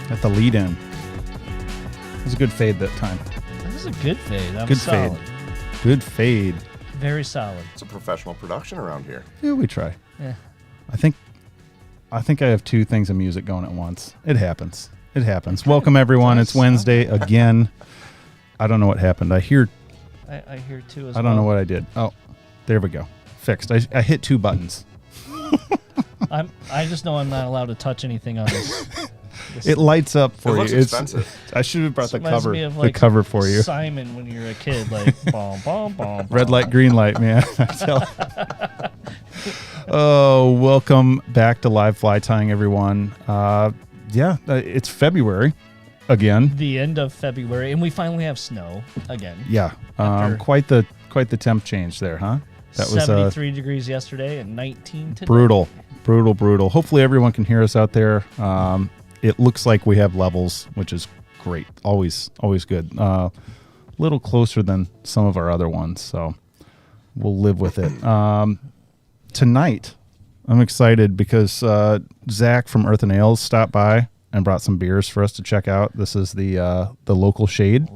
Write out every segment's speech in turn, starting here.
At the lead in. It was a good fade that time. That was a good fade. That Good was solid. fade. Good fade. Very solid. It's a professional production around here. Yeah, we try. Yeah. I think I have two things of music going at once. It happens. It happens. Welcome everyone. It's Wednesday again. I don't know what happened. I hear too as I don't know what I did. Oh, there we go. Fixed. I hit two buttons. I just know I'm not allowed to touch anything on this. It lights up for It looks you. expensive. I should have brought the Reminds cover. me of, The like, cover for you. Simon when you were a kid, like bom, bom, bom, Red bom. light, green light, man. Oh, welcome back to Live Fly Tying, everyone. It's February again. The end of February, and we finally have snow again. Yeah, After- quite the temp change there, huh? That was 73 degrees yesterday and 19 today. brutal. Hopefully everyone can hear us out there. It looks like we have levels, which is great. Always good. Little closer than some of our other ones, so we'll live with it. Tonight, I'm excited because Zach from Earth and Ales stopped by and brought some beers for us to check out. This is the local shade,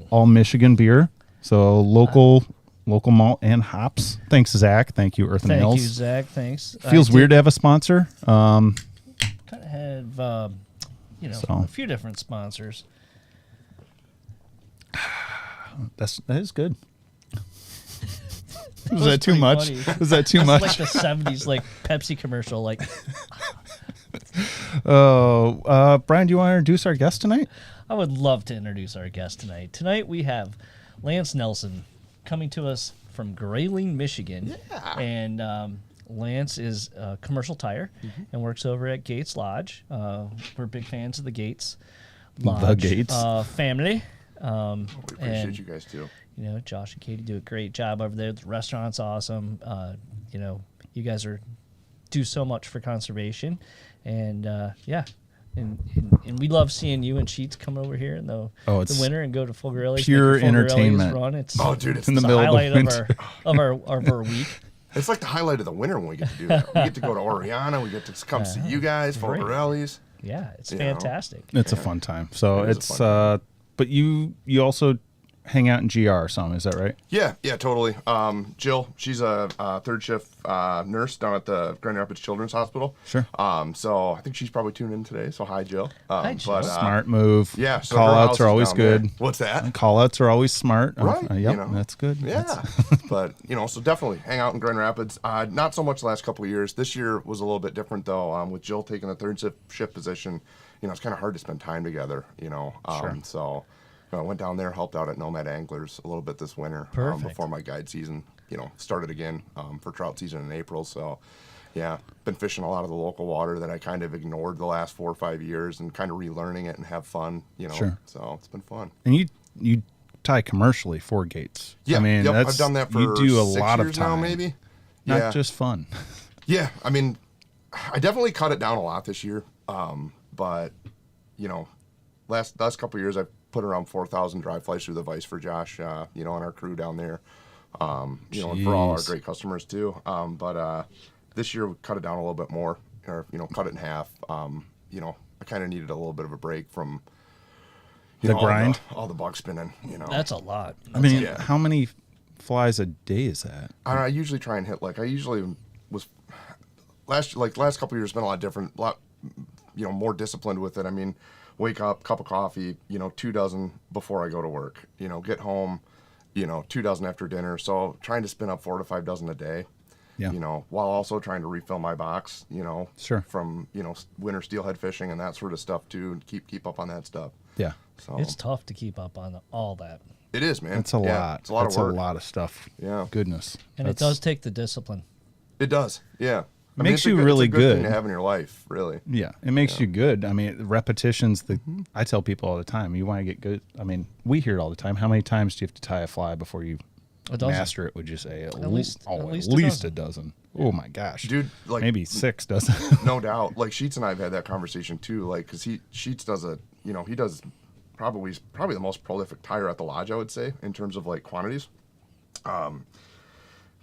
all Michigan beer, so local malt and hops. Thanks, Zach. Thank you, Earth and Ales. Thank you, Zach. Thanks. Feels weird to have a sponsor. Kind of have, So. a few different sponsors. That is good. Was was that too pretty much? funny. Was that too It's much? like the 70s, like Pepsi commercial. Like, Brian, do you want to introduce our guest tonight? I would love to introduce our guest tonight. Tonight we have Lance Nelson coming to us from Grayling, Michigan. Yeah. And Lance is a commercial tire and works over at Gates Lodge. We're big fans of the Gates Lodge The Gates. family. We appreciate you guys too. You know, Josh and Katie do a great job over there. The restaurant's awesome. You guys do so much for conservation, and and we love seeing you and Sheets come over here in the winter and go to Full Gorelli's. pure make a Full Gorelli's entertainment. Run. It's It's in the the middle of the highlight winter. of our week. It's like the highlight of the winter when we get to do that. We get to go to Oriana. We get to come see you guys, Full great. Gorelli's. Yeah, it's You know. fantastic. It's a fun time. So It is a it's fun but you also hang out in GR some, is that right? Yeah, totally. Jill, she's a third shift nurse down at the Grand Rapids Children's Hospital. Sure. So I think she's probably tuned in today. So hi, Jill. Hi, Jill. Smart move. Yeah. So Call her outs house are is always down there. good. What's that? Call outs are always smart. Right, Yep, you know. that's good. Yeah. But, so definitely hang out in Grand Rapids. Not so much the last couple of years. This year was a little bit different, though, with Jill taking the third shift position. It's kind of hard to spend time together, Sure. So I went down there, helped out at Nomad Anglers a little bit this winter before my guide season, started again for trout season in April. So, yeah, been fishing a lot of the local water that I kind of ignored the last 4 or 5 years and kind of relearning it and have fun, Sure. So it's been fun. And you tie commercially for Gates. Yeah, I mean, yep, that's, I've done that for you do a 6 lot of years time now, maybe. Not Yeah. just fun. Yeah, I mean, I definitely cut it down a lot this year. But last couple of years I've put around 4,000 dry flies through the vise for Josh, and our crew down there. And for all our Jeez. great customers too. But this year we cut it down a little bit more, or cut it in half. I kind of needed a little bit of a break from The grind? all the bug spinning. That's a lot. I mean, Yeah. how many flies a day is that? I usually try and hit I usually was last couple of years been a lot different, more disciplined with it. I mean, wake up, cup of coffee, 2 dozen before I go to work, get home, 2 dozen after dinner. So trying to spin up 4 to 5 dozen a day, Yeah. while also trying to refill my box, Sure. from, winter steelhead fishing and that sort of stuff too, and keep up on that stuff. Yeah. So It's tough to keep up on all that, it is, man. It's a Yeah, lot. It's a lot That's of work. a lot of stuff. Yeah. Goodness. and it does take the discipline. It does. Yeah. I Makes it's a you good- really it's a good thing good. to have in your life, really. Yeah, it makes you good. I mean, repetitions. I tell people all the time, you want to get good. I mean, we hear it all the time. How many times do you have to tie a fly before you A dozen. master it? Would you say at least- at at least, least a dozen? Oh my gosh, Dude, maybe 6 dozen. no doubt. Sheets and I have had that conversation too. Because Sheets does he does probably the most prolific tire at the lodge, I would say, in terms of quantities.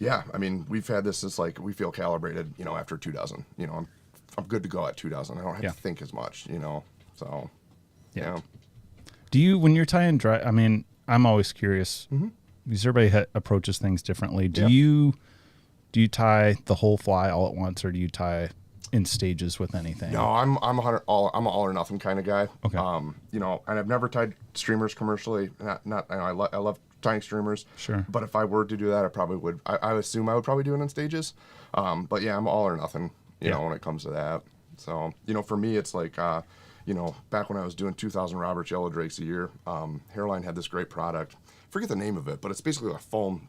Yeah, I mean, we've had this as we feel calibrated, after 2 dozen. I'm good to go at 2 dozen. I don't have Yeah. to think as much, So Yeah. Do you, when you're tying dry, I mean, I'm always curious because everybody approaches things differently. Do you tie the whole fly all at once, or do you tie in stages with anything? No, I'm I'm an all or nothing kind of guy. Okay. You know, and I've never tied streamers commercially. Not I love tying streamers. Sure. But if I were to do that, I probably would. I assume I would probably do it in stages. But yeah, I'm all or nothing. You know, when it comes to that. So you know, for me, it's like you know, back when I was doing 2,000 Roberts Yellow Drakes a year, Hairline had this great product. Forget the name of it, but it's basically a foam.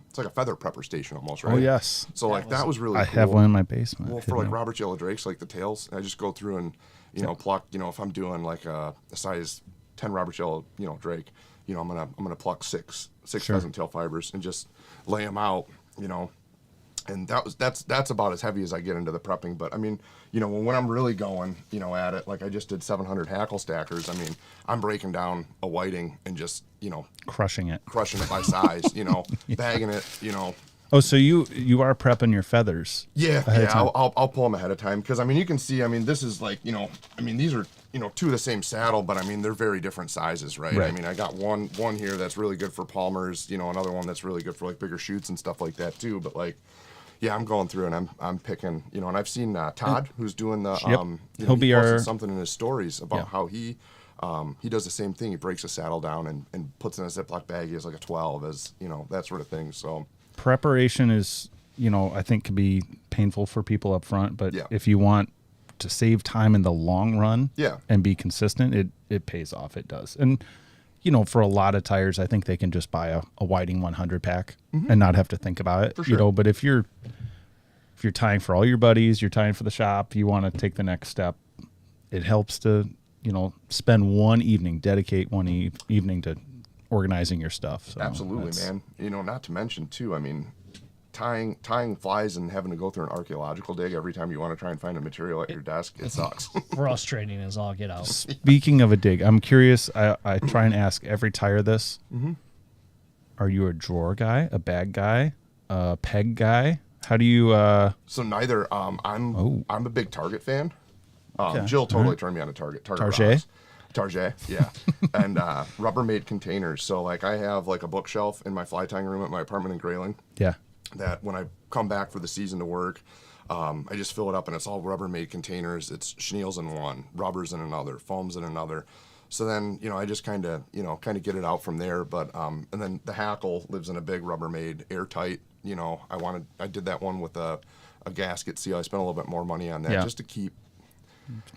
It's like a feather prepper station almost, right? Oh yes. So like that was really I cool. have one in my basement. Well, for like Roberts Yellow Drakes, like the tails, I just go through and you know pluck. You know, if I'm doing like a size 10 Roberts Yellow, you know, Drake, you know, I'm gonna pluck six pheasant tail fibers and just lay them out. You know, and that's about as heavy as I get into the prepping. But I mean, you know, when I'm really going, you know, at it, like I just did 700 hackle stackers. I mean, I'm breaking down a whiting and just, you know, crushing it by size, you know, bagging it, you know. Oh, so you are prepping your feathers? Yeah, I'll pull them ahead of time because I mean you can see, I mean this is like, you know, I mean these are, you know, two of the same saddle, but I mean they're very different sizes, right? I mean I got one here that's really good for palmers, you know, another one that's really good for like bigger shoots and stuff like that too. But like, yeah, I'm going through and I'm picking, you know, and I've seen Todd who's doing the you know, he'll be posted something in his stories about how he does the same thing. He breaks a saddle down and puts in a Ziploc bag. He has like a 12 as, you know, that sort of thing. So preparation is, you know, I think can be painful for people up front, but if you want to save time in the long run and be consistent, it pays off. It does. And, you know, for a lot of tires, I think they can just buy a Whiting 100 pack and not have to think about it, you know, but if you're tying for all your buddies, you're tying for the shop, you want to take the next step, it helps to, you know, spend one evening, dedicate one evening to organizing your stuff. So absolutely, man. You know, not to mention too, I mean, tying flies and having to go through an archaeological dig every time you want to try and find a material at your desk, it sucks. Frustrating as all get out. Speaking of a dig, I'm curious, I try and ask every tire this. Are you a drawer guy, a bag guy, a peg guy? How do you So neither. I'm a big Target fan. Jill totally turned me on to Target Target, yeah. And Rubbermaid containers. So like I have like a bookshelf in my fly tying room at my apartment in Grayling. Yeah. That when I come back for the season to work, I just fill it up and it's all Rubbermaid containers. It's chenilles in one, rubbers in another, foams in another. So then, you know, I just kind of get it out from there. But and then the hackle lives in a big Rubbermaid airtight. You know, I did that one with a gasket seal. I spent a little bit more money on that just to keep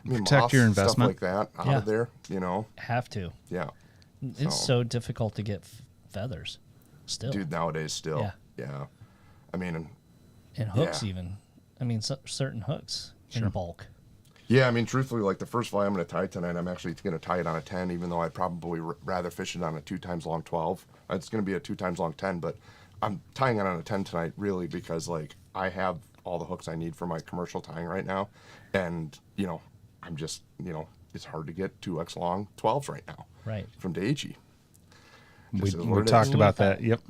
protect your investment, stuff like that out of there. You know, have to. Yeah, it's so difficult to get feathers. Still, dude, nowadays still. Yeah. I mean, and hooks even. I mean, certain hooks in bulk. Yeah, I mean, truthfully, like the first fly I'm going to tie tonight, I'm actually going to tie it on a 10, even though I'd probably rather fish it on a 2 times long 12. It's going to be a 2 times long 10, but I'm tying it on a 10 tonight really because like I have all the hooks I need for my commercial tying right now, and you know, I'm just, you know, it's hard to get 2x long 12s right now. Right. From Daiichi. We talked about that. Yep.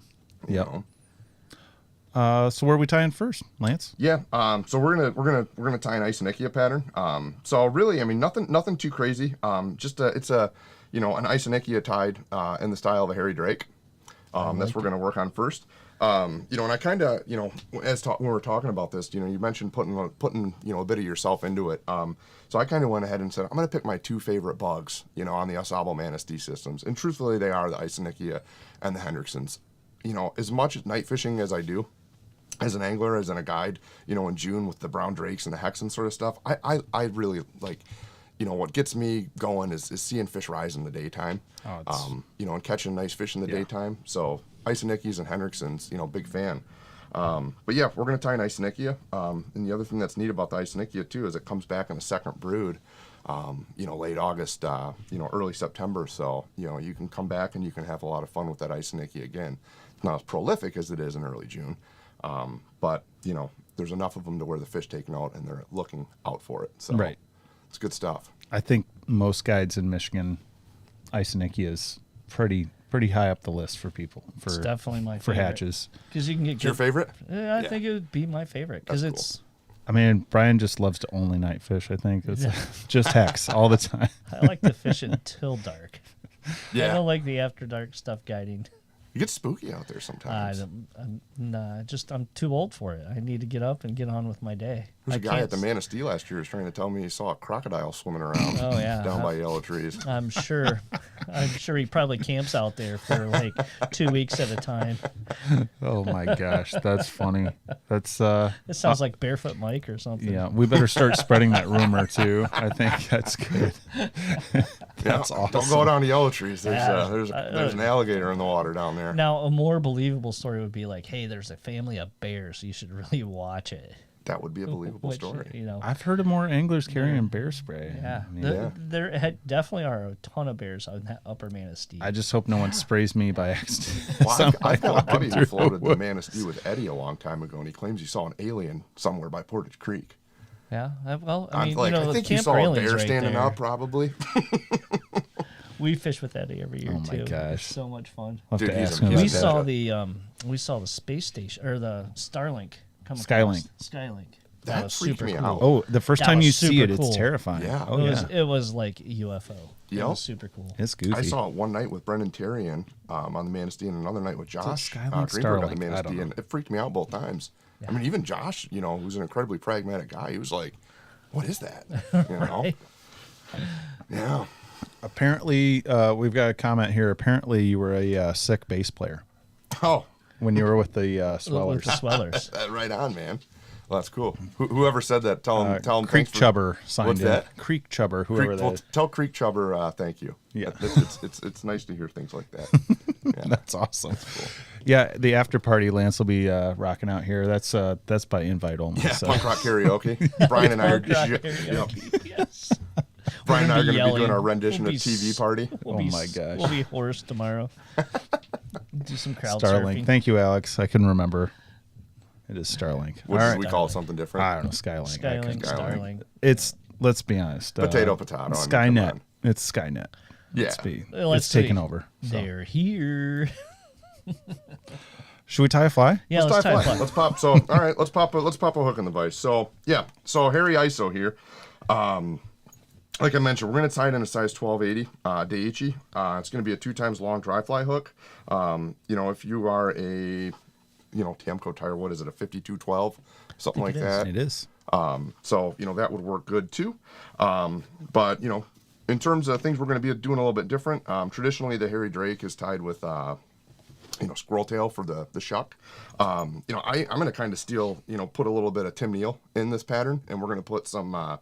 So where are we tying first, Lance? Yeah. So we're gonna tie an Isonychia pattern. So really, I mean, nothing too crazy. It's a you know, an Isonychia tied in the style of a hairy drake. That's what we're gonna work on first. You know, and I kind of, you know, when we were talking about this, you know, you mentioned putting you know, a bit of yourself into it. So I kind of went ahead and said I'm gonna pick my 2 favorite bugs, you know, on the Au Sable Manistee systems, and truthfully, they are the Isonychia and the Hendricksons. You know, as much night fishing as I do, as an angler, as in a guide, you know, in June with the brown drakes and the Hexan sort of stuff, I really like, you know, what gets me going is seeing fish rise in the daytime, you know, and catching nice fish in the daytime. So Isonychias and Hendricksons, you know, big fan. But yeah, we're going to tie an Isonychia. And the other thing that's neat about the Isonychia too is it comes back in a second brood, you know, late August, you know, early September. So, you know, you can come back and you can have a lot of fun with that Isonychia again. It's not as prolific as it is in early June. But, you know, there's enough of them to where the fish take note and they're looking out for it. So it's good stuff. I think most guides in Michigan, Isonychia is pretty high up the list for people. It's definitely my favorite. For hatches. Because you can get your favorite? I think it would be my favorite because I mean, Brian just loves to only night fish. I think it's just hex all the time. I like to fish until dark. I Yeah. don't like the after dark stuff guiding. You get spooky out there sometimes. I'm too old for it. I need to get up and get on with my day. There's I a guy can't at the Manistee last year was trying to tell me he saw a crocodile swimming around Oh, yeah. down by Yellow Trees. I'm sure he probably camps out there for like 2 weeks at a time. Oh my gosh, that's funny. That's It sounds like Barefoot Mike or something. yeah. We better start spreading that rumor too. I think that's good. That's Yeah, awesome. Don't go down to Yellow Trees. There's Yeah. there's an alligator in the water down there. Now, a more believable story would be like, hey, there's a family of bears. You should really watch it. That would be a believable Which, story. you know, I've heard of more anglers carrying bear spray. yeah. I mean, Yeah. There definitely are a ton of bears on that upper Manistee. I just hope no one sprays me by accident. Well, So I'm, I've got a walking buddy who through floated the woods. Manistee with Eddie a long time ago, and he claims he saw an alien somewhere by Portage Creek. Yeah. I I'm mean, like, you know, I think Camp you saw a Railing's bear right standing there. up, probably. We fish with Eddie every year Oh my too. gosh. It's so much fun. I'll have Dude, to he's ask a- him he's about a- that. We saw the space station or the Starlink come Skylink. across. Skylink. That was freaked super me cool. out. Oh, the first That time was you see super it, cool. it's terrifying. Yeah. Oh it yeah. was like UFO. It Yep. was super cool. It's goofy. I saw it one night with Brendan Terrian on the Manistee, and another night with Josh Skylink, Greenberg on the Starlink? I don't Manistee, know. and it freaked me out both times. I mean, even Josh, you know, who's an incredibly pragmatic guy, he was like, "What is that?" You know? Right? Yeah. Apparently, we've got a comment here. Apparently, you were a sick bass player Oh, when you were with the With Swellers. the swellers. right on, man. Well, that's cool. Whoever said that, tell him. Creek thanks for- Chubber signed What's in. that? Creek Chubber, whoever Creek, that well, is. tell Creek Chubber thank you. Yeah. It's nice to hear things like that. Yeah. That's awesome. Yeah, the after party Lance will be rocking out here. That's by invite only. Yeah, so. punk rock karaoke. Brian and I are Punk rock yep. karaoke, yes. Brian and I are going to be yelling. doing our rendition We'll of be TV Party. We'll Oh be, my gosh. We'll be hoarse tomorrow. Do some crowd Starlink. surfing. Thank you, Alex. I can remember. It is Starlink. What All does right. we call it something different? I don't know. Skylink. I Skylink, couldn't- Starlink. It's, let's be honest. Potato, potato. I mean, come Skynet. on. It's Skynet. Yeah. Let's It's taken see. over. So. They're here. Should we tie a fly? Yeah, let's tie a fly. Let's pop. So, all right, let's pop a hook in the vise. So, yeah. So Harry ISO here. Like I mentioned, we're going to tie it in a size 1280 Daiichi. It's going to be a 2 times long dry fly hook. You know, if you are a, you know, Tamco tire, what is it, a 5212, something like that. It is. So, you know, that would work good too. But, you know, in terms of things we're going to be doing a little bit different, traditionally the Harry Drake is tied with, you know, squirrel tail for the shuck. You know, I'm going to kind of steal, you know, put a little bit of Tim Neal in this pattern, and we're going to put some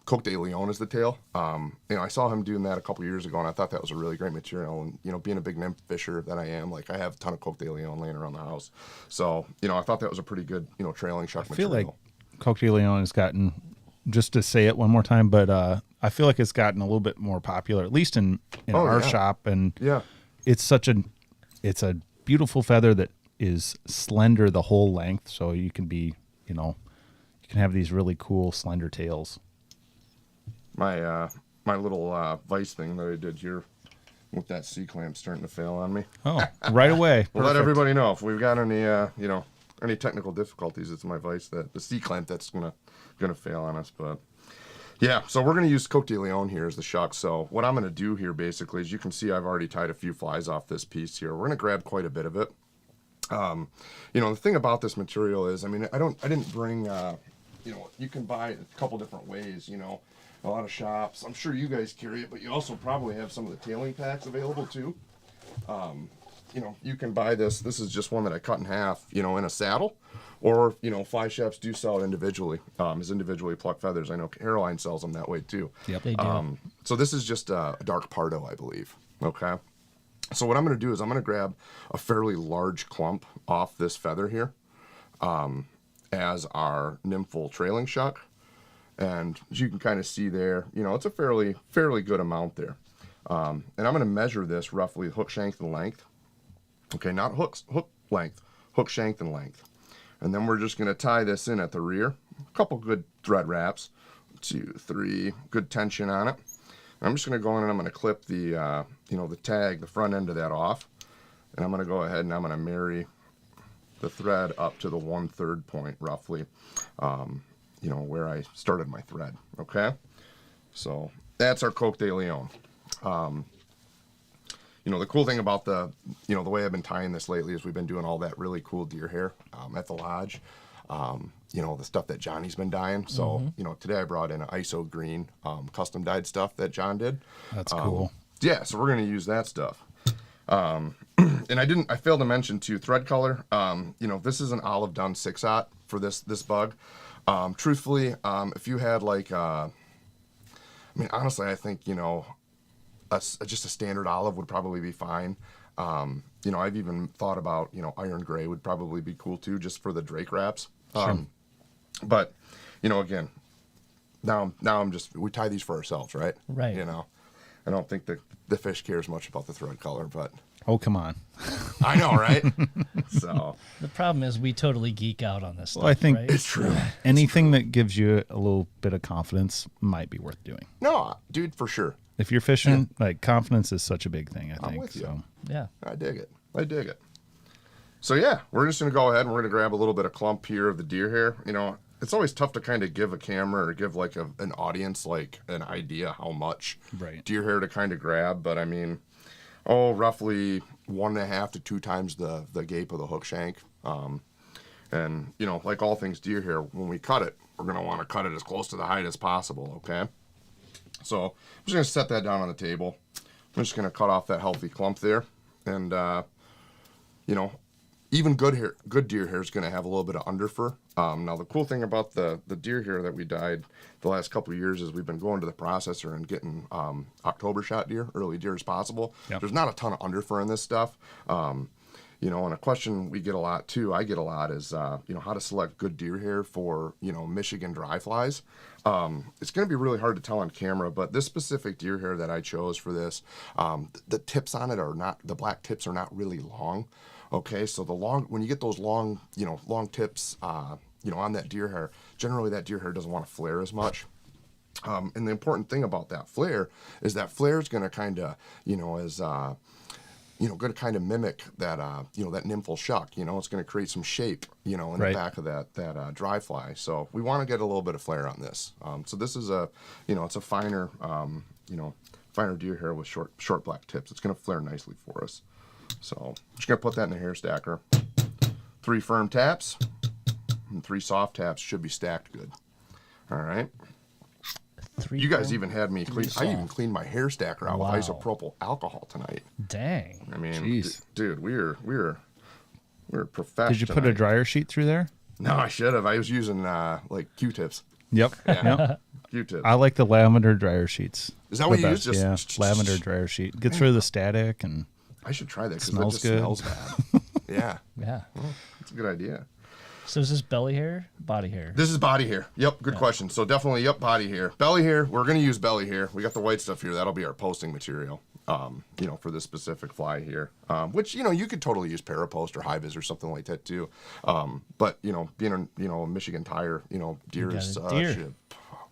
Coke de Leon as the tail. You know, I saw him doing that a couple years ago, and I thought that was a really great material. And, you know, being a big nymph fisher that I am, like, I have a ton of Coke de Leon laying around the house. So, you know, I thought that was a pretty good, you know, trailing shuck I feel material. like Coke de Leon has gotten, just to say it one more time, but I feel like it's gotten a little bit more popular, at least in Oh, our yeah. shop. And Yeah. it's a beautiful feather that is slender the whole length. So you can be, you know, you can have these really cool slender tails. My my little vice thing that I did here with that C-clamp starting to fail on me. Oh, right away. We'll let Perfect. everybody know if we've got any, you know, any technical difficulties. It's my vice that the C-clamp that's gonna fail on us. But yeah, so we're gonna use Coke de Leon here as the shuck. So what I'm gonna do here basically, as you can see, I've already tied a few flies off this piece here. We're gonna grab quite a bit of it. You know, the thing about this material is, I mean, I didn't bring, you know, you can buy it a couple different ways. You know, a lot of shops. I'm sure you guys carry it, but you also probably have some of the tailing packs available too. You know, you can buy this. This is just one that I cut in half, you know, in a saddle. Or, you know, fly shops do sell it individually, as individually plucked feathers. I know Caroline sells them that way too. Yep. They do. So this is just a dark Pardo, I believe. Okay. So what I'm going to do is I'm going to grab a fairly large clump off this feather here as our nymphal trailing shuck. And as you can kind of see there, you know, it's a fairly good amount there. And I'm going to measure this roughly hook shank and length. Okay, not hook length, hook shank and length. And then we're just going to tie this in at the rear. A couple good thread wraps. 2, 3, good tension on it. And I'm just going to go in and I'm going to clip the, you know, the tag, the front end of that off. And I'm going to go ahead and I'm going to marry the thread up to the 1/3 point roughly, where I started my thread. Okay, so that's our Coque de Leon. The cool thing about the way I've been tying this lately is we've been doing all that really cool deer hair at the lodge. The stuff that Johnny's been dyeing. So, today I brought in an ISO green custom dyed stuff that John did. That's cool. Yeah, so we're going to use that stuff. And I failed to mention too, thread color. This is an olive dun 6/0 for this bug. Truthfully, if you had honestly, I think, just a standard olive would probably be fine. I've even thought about, iron gray would probably be cool too, just for the Drake wraps. Sure. But, again, now we tie these for ourselves, right? Right. I don't think the fish cares much about the thread color, but. Oh, come on. I know, right? So. The problem is we totally geek out on this stuff. Well, I think right? It's true. Anything that gives you a little bit of confidence might be worth doing. No, dude, for sure. If you're fishing, confidence is such a big thing, I think. I'm with you. So. Yeah. I dig it. So yeah, we're just going to go ahead and we're going to grab a little bit of clump here of the deer hair. It's always tough to kind of give a camera or give an audience an idea how much deer hair to kind of grab. But roughly 1.5 to 2 times the gape of the hook shank. And like all things deer hair, when we cut it, we're going to want to cut it as close to the height as possible. Okay. So I'm just going to set that down on the table. I'm just going to cut off that healthy clump there. And, even good deer hair is going to have a little bit of underfur. Now, the cool thing about the deer hair that we dyed the last couple of years is we've been going to the processor and getting October shot deer, early deer as possible. Yep. There's not a ton of underfur in this stuff. And a question we get a lot too, I get a lot is, how to select good deer hair for, Michigan dry flies. It's going to be really hard to tell on camera, but this specific deer hair that I chose for this, the tips on it the black tips are not really long. Okay. So when you get those long tips, on that deer hair, generally that deer hair doesn't want to flare as much. And the important thing about that flare is that flare is going to kind of, going to kind of mimic that, that nymphal shuck. It's going to create some shape, in the back of that dry fly. So we want to get a little bit of flare on this. So this is it's a finer, finer deer hair with short black tips. It's going to flare nicely for us. So I'm just going to put that in the hair stacker. 3 firm taps and 3 soft taps should be stacked good. All right. You guys even had me clean. I even cleaned my hair stacker out with isopropyl alcohol tonight. Dang. Jeez. Dude, we're professional. Did you put a dryer sheet through there? No, I should have. I was using Q-tips. Yep. Yeah. Yep. Q-tips. I like the lavender dryer sheets. Is that what you use? Just lavender dryer sheet. Gets rid of the static and I should try that because smells just good. smells bad. Yeah. Yeah. Well, that's a good idea. So is this belly hair, body hair? This is body hair. Yep, good question. So definitely, body hair. Belly hair, we're going to use belly hair. We got the white stuff here. That'll be our posting material, for this specific fly here. Which, you could totally use Parapost or High-Vis or something like that too. But, being a Michigan tire, deer is such a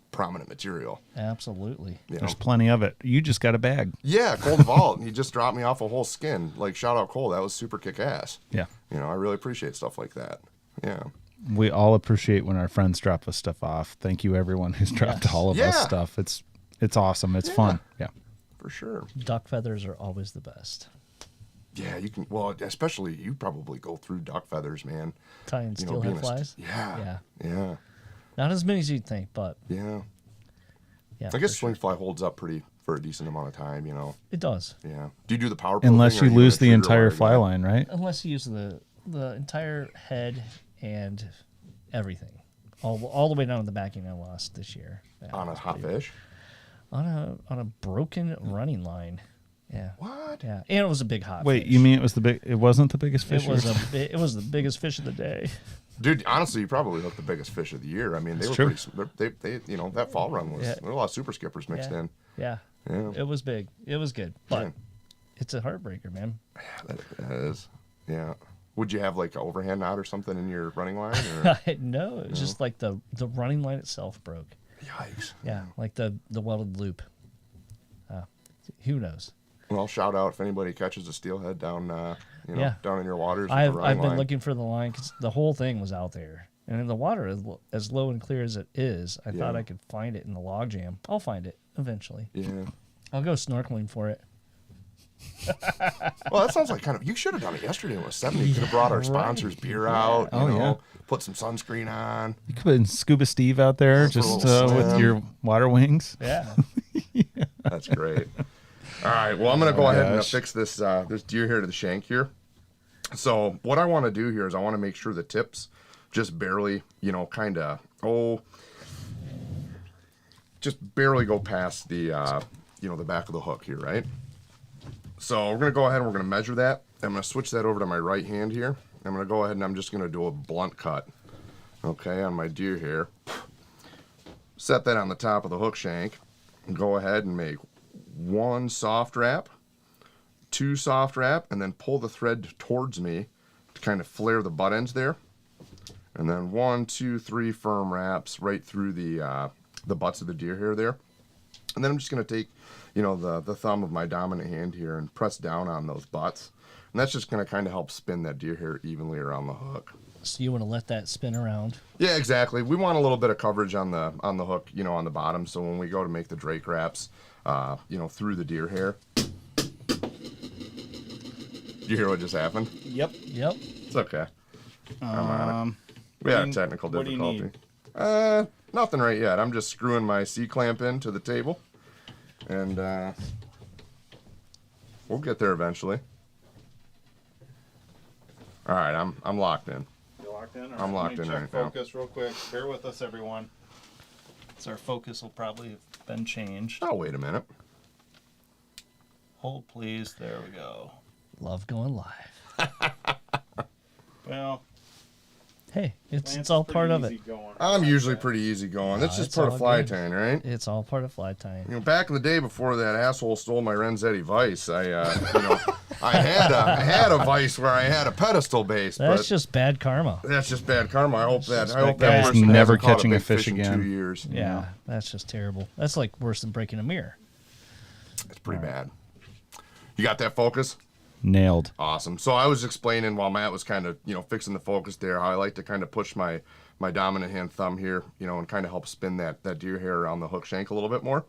prominent material. Absolutely. there's plenty of it. You just got a bag. Yeah, Cole DeVault. He just dropped me off a whole skin. Shout out Cole. That was super kick-ass. Yeah. I really appreciate stuff like that. Yeah. We all appreciate when our friends drop us stuff off. Thank you, everyone who's dropped all of us stuff. It's awesome. It's fun. Yeah. For sure. Duck feathers are always the best. Yeah, you can. Well, especially you probably go through duck feathers, man. Tying steelhead flies? Yeah. Not as many as you'd think, but Yeah. yeah. I guess swing fly holds up for a decent amount of time, It does. Yeah. Do you do the power? Unless thing, you or lose gonna the trigger entire wire fly again? line, right? Unless you use the entire head and everything. All the way down to the backing I lost this year. Yeah, On a hot fish? On a broken running line. Yeah. What? Yeah. And it was a big hot Wait, fish. you mean it wasn't the biggest fish? It was the biggest fish of the day. Dude, honestly, you probably hooked the biggest fish of the year. I mean, they were true. pretty. They that fall run was there were a lot of super skippers mixed in. Yeah. Yeah. It was big. It was good. But Yeah. it's a heartbreaker, man. That is. Yeah. Would you have an overhand knot or something in your running line? Or? No, it was just the running line itself broke. Yikes. Yeah, like the welded loop. Who knows? Well, shout out if anybody catches a steelhead down, Yeah. down in your waters. with a I've running been line. looking for the line because the whole thing was out there, and the water is as low and clear as it is. I thought Yeah. I could find it in the log jam. I'll find it eventually. Yeah. I'll go snorkeling for it. Well, that sounds like you should have done it yesterday when it was 70. You could have brought our sponsors beer out, Oh, yeah. put some sunscreen on. You could put Scuba Steve out there For a just little with swim. your water wings. Yeah. That's great. All right, well, I'm going to go ahead and gosh. fix this deer here to the shank here. So what I want to do here is I want to make sure the tips just barely, just barely go past the, the back of the hook here, right? So we're going to go ahead and we're going to measure that. I'm going to switch that over to my right hand here. I'm going to go ahead and I'm just going to do a blunt cut, okay, on my deer here. Set that on the top of the hook shank and go ahead and make 1 soft wrap, 2 soft wrap, and then pull the thread towards me to kind of flare the butt ends there. And then 1, 2, 3 firm wraps right through the butts of the deer hair there. And then I'm just going to take, the thumb of my dominant hand here and press down on those butts. And that's just going to kind of help spin that deer hair evenly around the hook. So you want to let that spin around? Yeah, exactly. We want a little bit of coverage on the hook, on the bottom. So when we go to make the drake wraps, through the deer hair. Did you hear what just happened? Yep. Yep. It's okay. I'm on it. We had technical what do you need? difficulty. Nothing right yet. I'm just screwing my C-clamp into the table. And we'll get there eventually. All right, I'm locked in. You locked in? I'm locked in right now. Focus real quick. Bear with us, everyone. So our focus will probably have been changed. Oh, wait a minute. Hold, please. There we go. Love going live. Well, Hey, it's all part of it. I'm usually pretty easy going. That's just it's part of all fly good. tying, right? It's all part of fly tying. Back in the day before that asshole stole my Renzetti vise, I had a vise where I had a pedestal base, That's but just bad karma. that's just bad karma. I hope that guy's person never hasn't caught catching a big fish in again. 2 years. Yeah, that's just terrible. That's like worse than breaking a mirror. It's pretty bad. You got that focus? nailed. Awesome. So I was explaining while Matt was kind of, fixing the focus there, how I like to kind of push my dominant hand thumb here, and kind of help spin that deer hair around the hook shank a little bit more.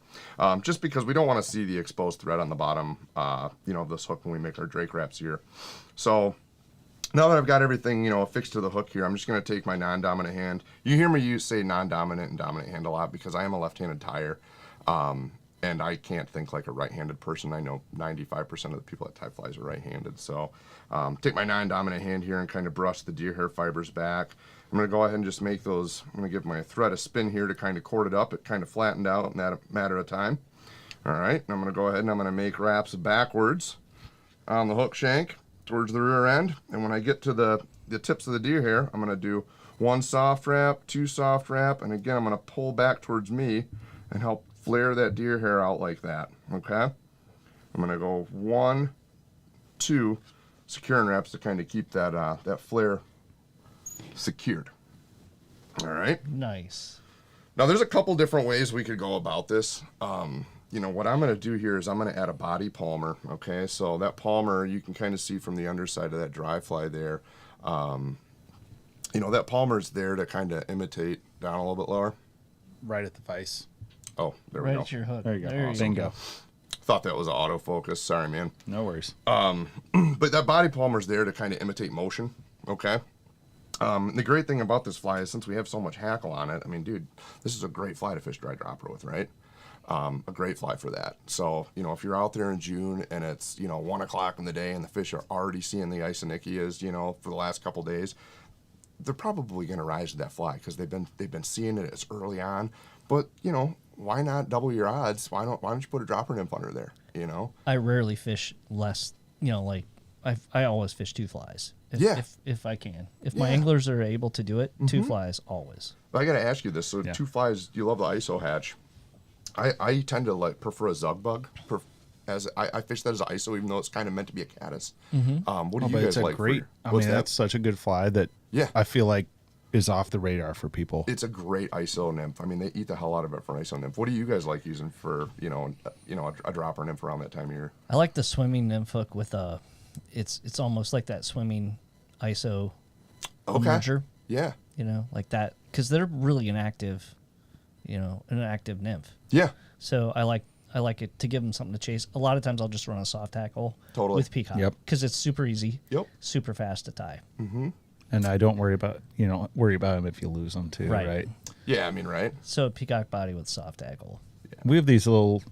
Just because we don't want to see the exposed thread on the bottom, of this hook when we make our drake wraps here. So now that I've got everything, affixed to the hook here, I'm just going to take my non-dominant hand. You hear me say non-dominant and dominant hand a lot because I am a left-handed tyer. And I can't think like a right-handed person. I know 95% of the people that tie flies are right-handed. So take my non-dominant hand here and kind of brush the deer hair fibers back. I'm going to go ahead and just make those, I'm going to give my thread a spin here to kind of cord it up. It kind of flattened out in that matter of time. All right, I'm going to go ahead and I'm going to make wraps backwards on the hook shank towards the rear end. And when I get to the tips of the deer hair, I'm going to do 1 soft wrap, 2 soft wrap, and again, I'm going to pull back towards me and help flare that deer hair out like that, okay? I'm gonna go 1, 2 securing wraps to kind of keep that flare secured. All right. Nice. Now there's a couple different ways we could go about this. What I'm gonna do here is I'm gonna add a body palmer, okay? So that palmer, you can kind of see from the underside of that dry fly there. That palmer's there to kind of imitate down a little bit lower. Right at the vise. Oh, there we Right go. at your hook. There you go. There you Bingo. Thought that was autofocus. Sorry, man. No worries. But that body palmer's there to kind of imitate motion, okay? The great thing about this fly is since we have so much hackle on it, I mean, dude, this is a great fly to fish dry dropper with, right? A great fly for that. So, if you're out there in June and it's, 1 o'clock in the day and the fish are already seeing the Isonychias, for the last couple days, they're probably going to rise to that fly because they've been seeing it as early on. But, why not double your odds? Why don't you put a dropper nymph under there, I rarely fish less, I always fish 2 flies. If I can. If my anglers are able to do it, 2 flies always. But I got to ask you this. So Yeah. 2 flies, you love the ISO hatch. I tend to prefer a zug bug. I fish that as an ISO, even though it's kind of meant to be a caddis. What do you But guys it's a like? great. What's that? That's such a good fly that Yeah. I feel like is off the radar for people. It's a great ISO nymph. I mean, they eat the hell out of it for an ISO nymph. What do you guys like using for, a dropper nymph around that time of year? I like the swimming nymph hook with it's almost like that swimming ISO merger. Yeah. Like that, because they're really an active nymph. Yeah. So I like it to give them something to chase. A lot of times I'll just run a soft tackle with peacock. Yep. Because it's super easy. Yep. Super fast to tie. Mm-hmm. And I don't worry about them if you lose them too, right? Yeah, I mean, right. So peacock body with soft tackle. Yeah. We have these little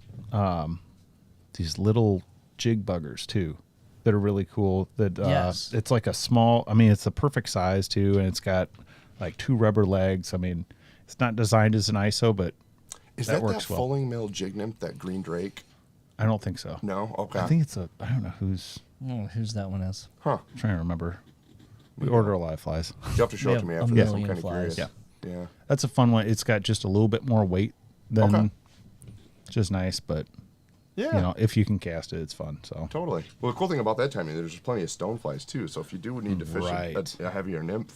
jig buggers too that are really cool. That Yes. It's like a small. I mean, it's the perfect size too, and it's got like 2 rubber legs. I mean, it's not designed as an ISO, but Is that that works well. fulling mill jig nymph, that green drake? I don't think so. No? Okay. I think it's a. I don't know who's. Who's that one is? Huh. I'm trying to remember. We order a lot of flies. You'll have to show We it to have me a after this. I'm million kind of flies. curious. Yeah. That's a fun one. It's got just a little bit more weight than, Okay. just nice, but Yeah. if you can cast it, it's fun. So Totally. Well, the cool thing about that time, there's plenty of stoneflies too. So if you do need to fish Right. a heavier nymph,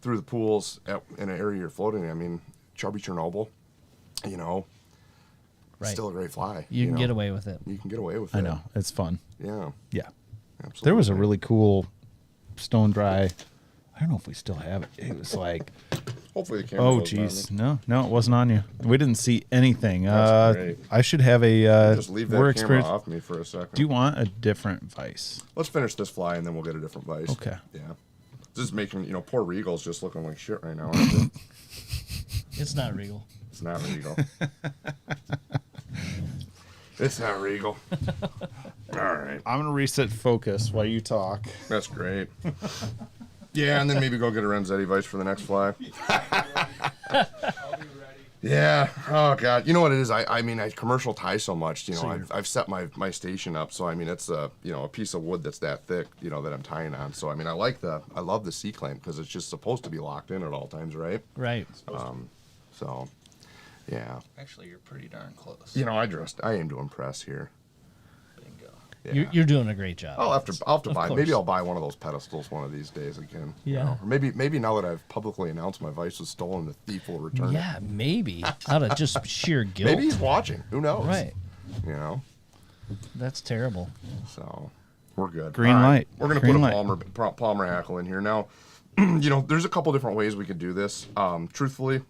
through the pools in an area you're floating in, I mean, chubby Chernobyl, Right. still a great fly. You can get away with it. You can get away with it. I know it's fun. Yeah. Yeah, Absolutely. there was a really cool stone dry. I don't know if we still have it. It was like, Hopefully the camera. oh goes geez, on no, it wasn't on you. We didn't see anything. That's great. I should have a. there. Just leave that we're camera experienced. off me for a second. Do you want a different vice? Let's finish this fly and then we'll get a different vice. Okay. Yeah. This is making poor Regal's just looking like shit right now. Aren't they? It's not regal. It's not Regal. It's not Regal. All right. I'm gonna reset focus while you talk. That's great. Yeah, and then maybe go get a Renzetti vice for the next fly. Yeah. Oh God. You know what it is? I mean, I commercial tie so much. I've set my station up, so I mean, it's a piece of wood that's that thick, that I'm tying on. So I mean, I love the C clamp because it's just supposed to be locked in at all times, right? Right. So, yeah. Actually, you're pretty darn close. I aim to impress here. Bingo. Yeah. You're doing a great job. I'll have to buy. course. Maybe I'll buy one of those pedestals one of these days again. Yeah. Or maybe now that I've publicly announced my vice was stolen, the thief will return it. Yeah, maybe out of just sheer guilt. Maybe he's watching. Who knows? Right. That's terrible. So we're good. Green All right. light. We're gonna Green put a light. Palmer hackle in here now. There's a couple different ways we could do this. Truthfully,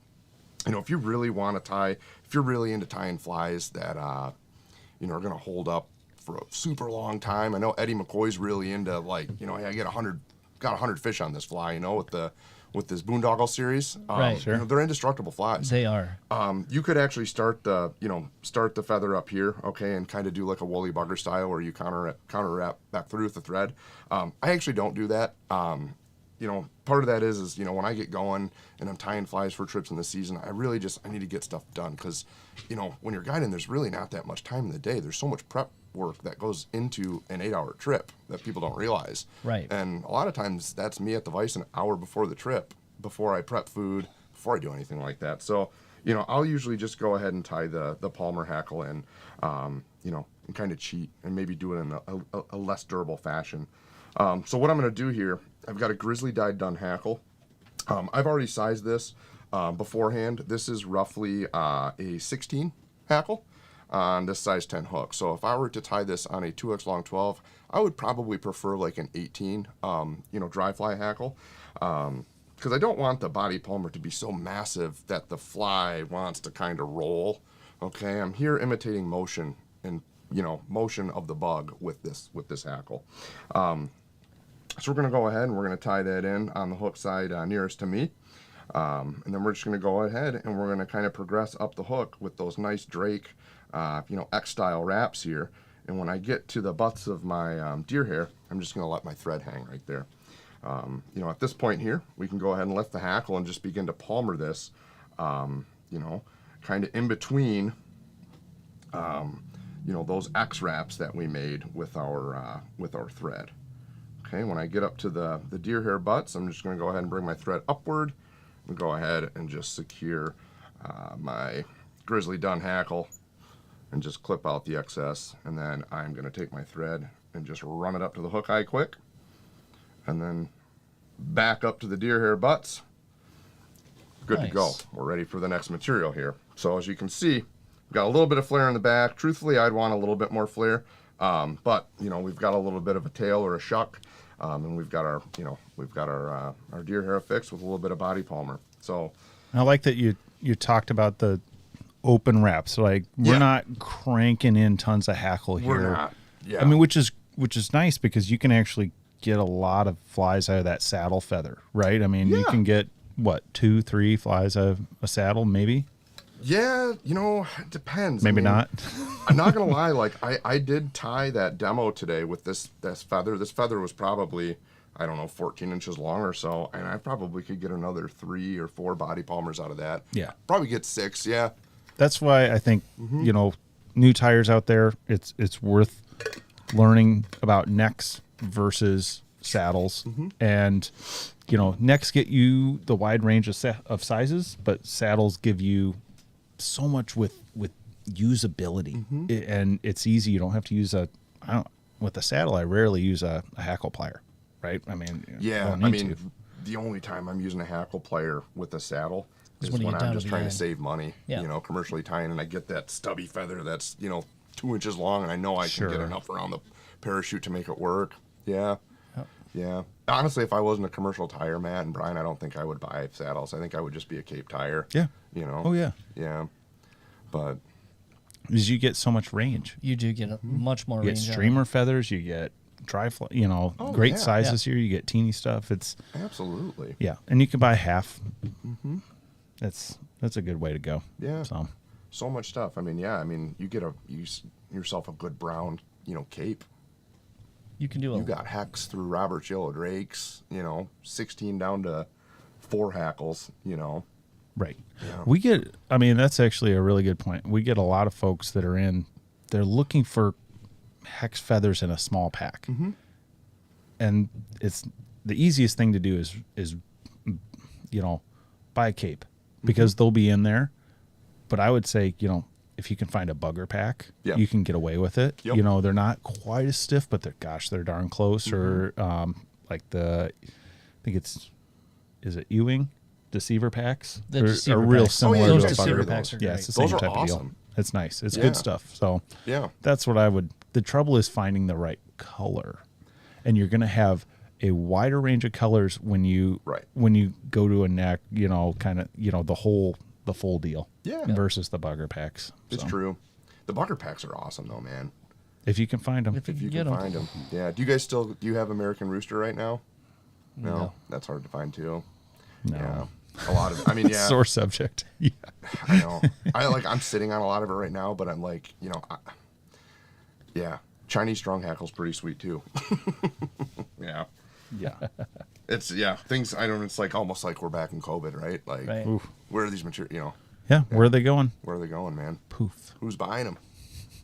if you really want to tie, if you're really into tying flies that are gonna hold up for a super long time. I know Eddie McCoy's really into hey, I got 100 fish on this fly, with this boondoggle series. Right. Sure. They're indestructible flies. They are. You could actually start the feather up here, okay, and kind of do like a woolly bugger style where you counter wrap back through with the thread. I actually don't do that. Part of that is when I get going and I'm tying flies for trips in the season, I need to get stuff done because, when you're guiding, there's really not that much time in the day. There's so much prep work that goes into an 8-hour trip that people don't realize. Right. And a lot of times that's me at the vise an hour before the trip, before I prep food, before I do anything like that. So, I'll usually just go ahead and tie the Palmer hackle in, and kind of cheat and maybe do it in a less durable fashion. So what I'm going to do here, I've got a grizzly dyed dun hackle. I've already sized this beforehand. This is roughly a 16 hackle on this size 10 hook. So if I were to tie this on a 2X long 12, I would probably prefer like an 18, dry fly hackle. Because I don't want the body Palmer to be so massive that the fly wants to kind of roll. Okay, I'm here imitating motion and motion of the bug with this hackle. So we're going to go ahead and we're going to tie that in on the hook side nearest to me. And then we're just going to go ahead and we're going to kind of progress up the hook with those nice Drake, X-style wraps here. And when I get to the butts of my deer hair, I'm just going to let my thread hang right there. At this point here, we can go ahead and lift the hackle and just begin to Palmer this, kind of in between, those X wraps that we made with our thread. Okay, when I get up to the deer hair butts, I'm just going to go ahead and bring my thread upward and go ahead and just secure my grizzly dun hackle and just clip out the excess. And then I'm going to take my thread and just run it up to the hook eye quick and then back up to the deer hair butts good to go. We're ready for the next material here. So as you can see, we've got a little bit of flare in the back. Truthfully, I'd want a little bit more flare, but you know, we've got a little bit of a tail or a shuck, and we've got our, you know, our deer hair affixed with a little bit of body palmer. So I like that you talked about the open wraps. Like we're not cranking in tons of hackle here. we're not. Yeah. I mean, which is nice because you can actually get a lot of flies out of that saddle feather, right? I mean, you can get what 2-3 flies out of a saddle, maybe. Yeah, you know, it depends. Maybe not. I'm not gonna lie. Like I did tie that demo today with this feather. This feather was probably, I don't know, 14 inches long or so, and I probably could get another 3 or 4 body palmers out of that. Yeah. Probably get 6. Yeah. That's why I think you know, new tires out there. It's worth learning about necks versus saddles, and you know, necks get you the wide range of sizes, but saddles give you so much with usability, and it's easy. You don't have to use with a saddle. I rarely use a hackle plier, right? I mean, Yeah. don't I need mean, to. the only time I'm using a hackle plier with a saddle is when you when get down I'm to just the trying end. to save money. Yeah. You know, commercially tying, and I get that stubby feather that's, you know, 2 inches long, and I know I can get Sure. enough around the parachute to make it work. Yeah. Yeah. Honestly, if I wasn't a commercial tire, Matt and Brian, I don't think I would buy saddles. I think I would just be a Cape tire. Yeah. You know? Oh yeah. Yeah. But Because you get so much range. You do get a much more You get range. out of it. streamer feathers. You get dry fly. You know, Oh, great yeah. sizes here. You get teeny stuff. It's absolutely. yeah, and you can buy half. That's a good way to go. Yeah. So much stuff. I mean, yeah. I mean, you get yourself a good brown, you know, cape. You can do a You got hacks through Robert's Yellow Drakes, you know, 16 down to 4 hackles, you know. right. Yeah. We get. I mean, that's actually a really good point. We get a lot of folks that are they're looking for hex feathers in a small pack, and it's the easiest thing to do is you know, buy a cape because they'll be in there. But I would say, you know, if you can find a bugger pack, Yep. you can get away with it. Yep. You know, they're not quite as stiff, but they're darn close. Or like I think is it Ewing Deceiver packs? The Are Deceiver real packs. similar yeah, to those a Deceiver bugger. packs are Yeah, great. it's the Those same are type of awesome. deal. It's nice. It's Yeah. good stuff. So Yeah. that's what I would. The trouble is finding the right color, and you're going to have a wider range of colors when you go to a neck. You know, kind of the full deal. Yeah. Versus the bugger packs. It's So, true. The bugger packs are awesome, though, man. if you can find them. If If you get can 'em. find them. Yeah. Do you have American Rooster right now? No. That's hard to find, too. No. Yeah. A lot of, I mean, yeah. Sore subject. Yeah. I know. I'm sitting on a lot of it right now, but I'm like, you know, yeah. Chinese strong hackle's pretty sweet, too. Yeah. Yeah. It's it's like almost like we're back in COVID, right? Like, Right. Oof. where are these materials, you know, Yeah. Where are they going? where are they going, man? Poof. Who's buying them?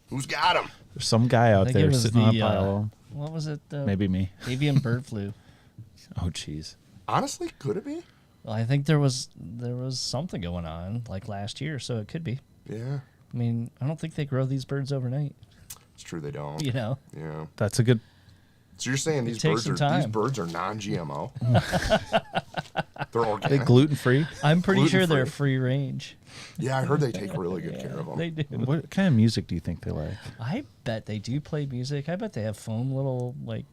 Who's got them? There's some guy out I think there it was sitting on a the, pile of 'em. what was it? Maybe me. Avian bird flu. Oh, jeez. Honestly, could it be? Well, I think there was something going on like last year, so it could be. Yeah. I mean, I don't think they grow these birds overnight. It's true they don't. You know, Yeah. That's a good. So you're saying takes some these time. birds are non-GMO? They're They organic. gluten free. I'm pretty sure they're Gluten-free. free range. Yeah, I heard they take really good care of them. They do. What kind of music do you think they like? I bet they do play music. I bet they have foam little like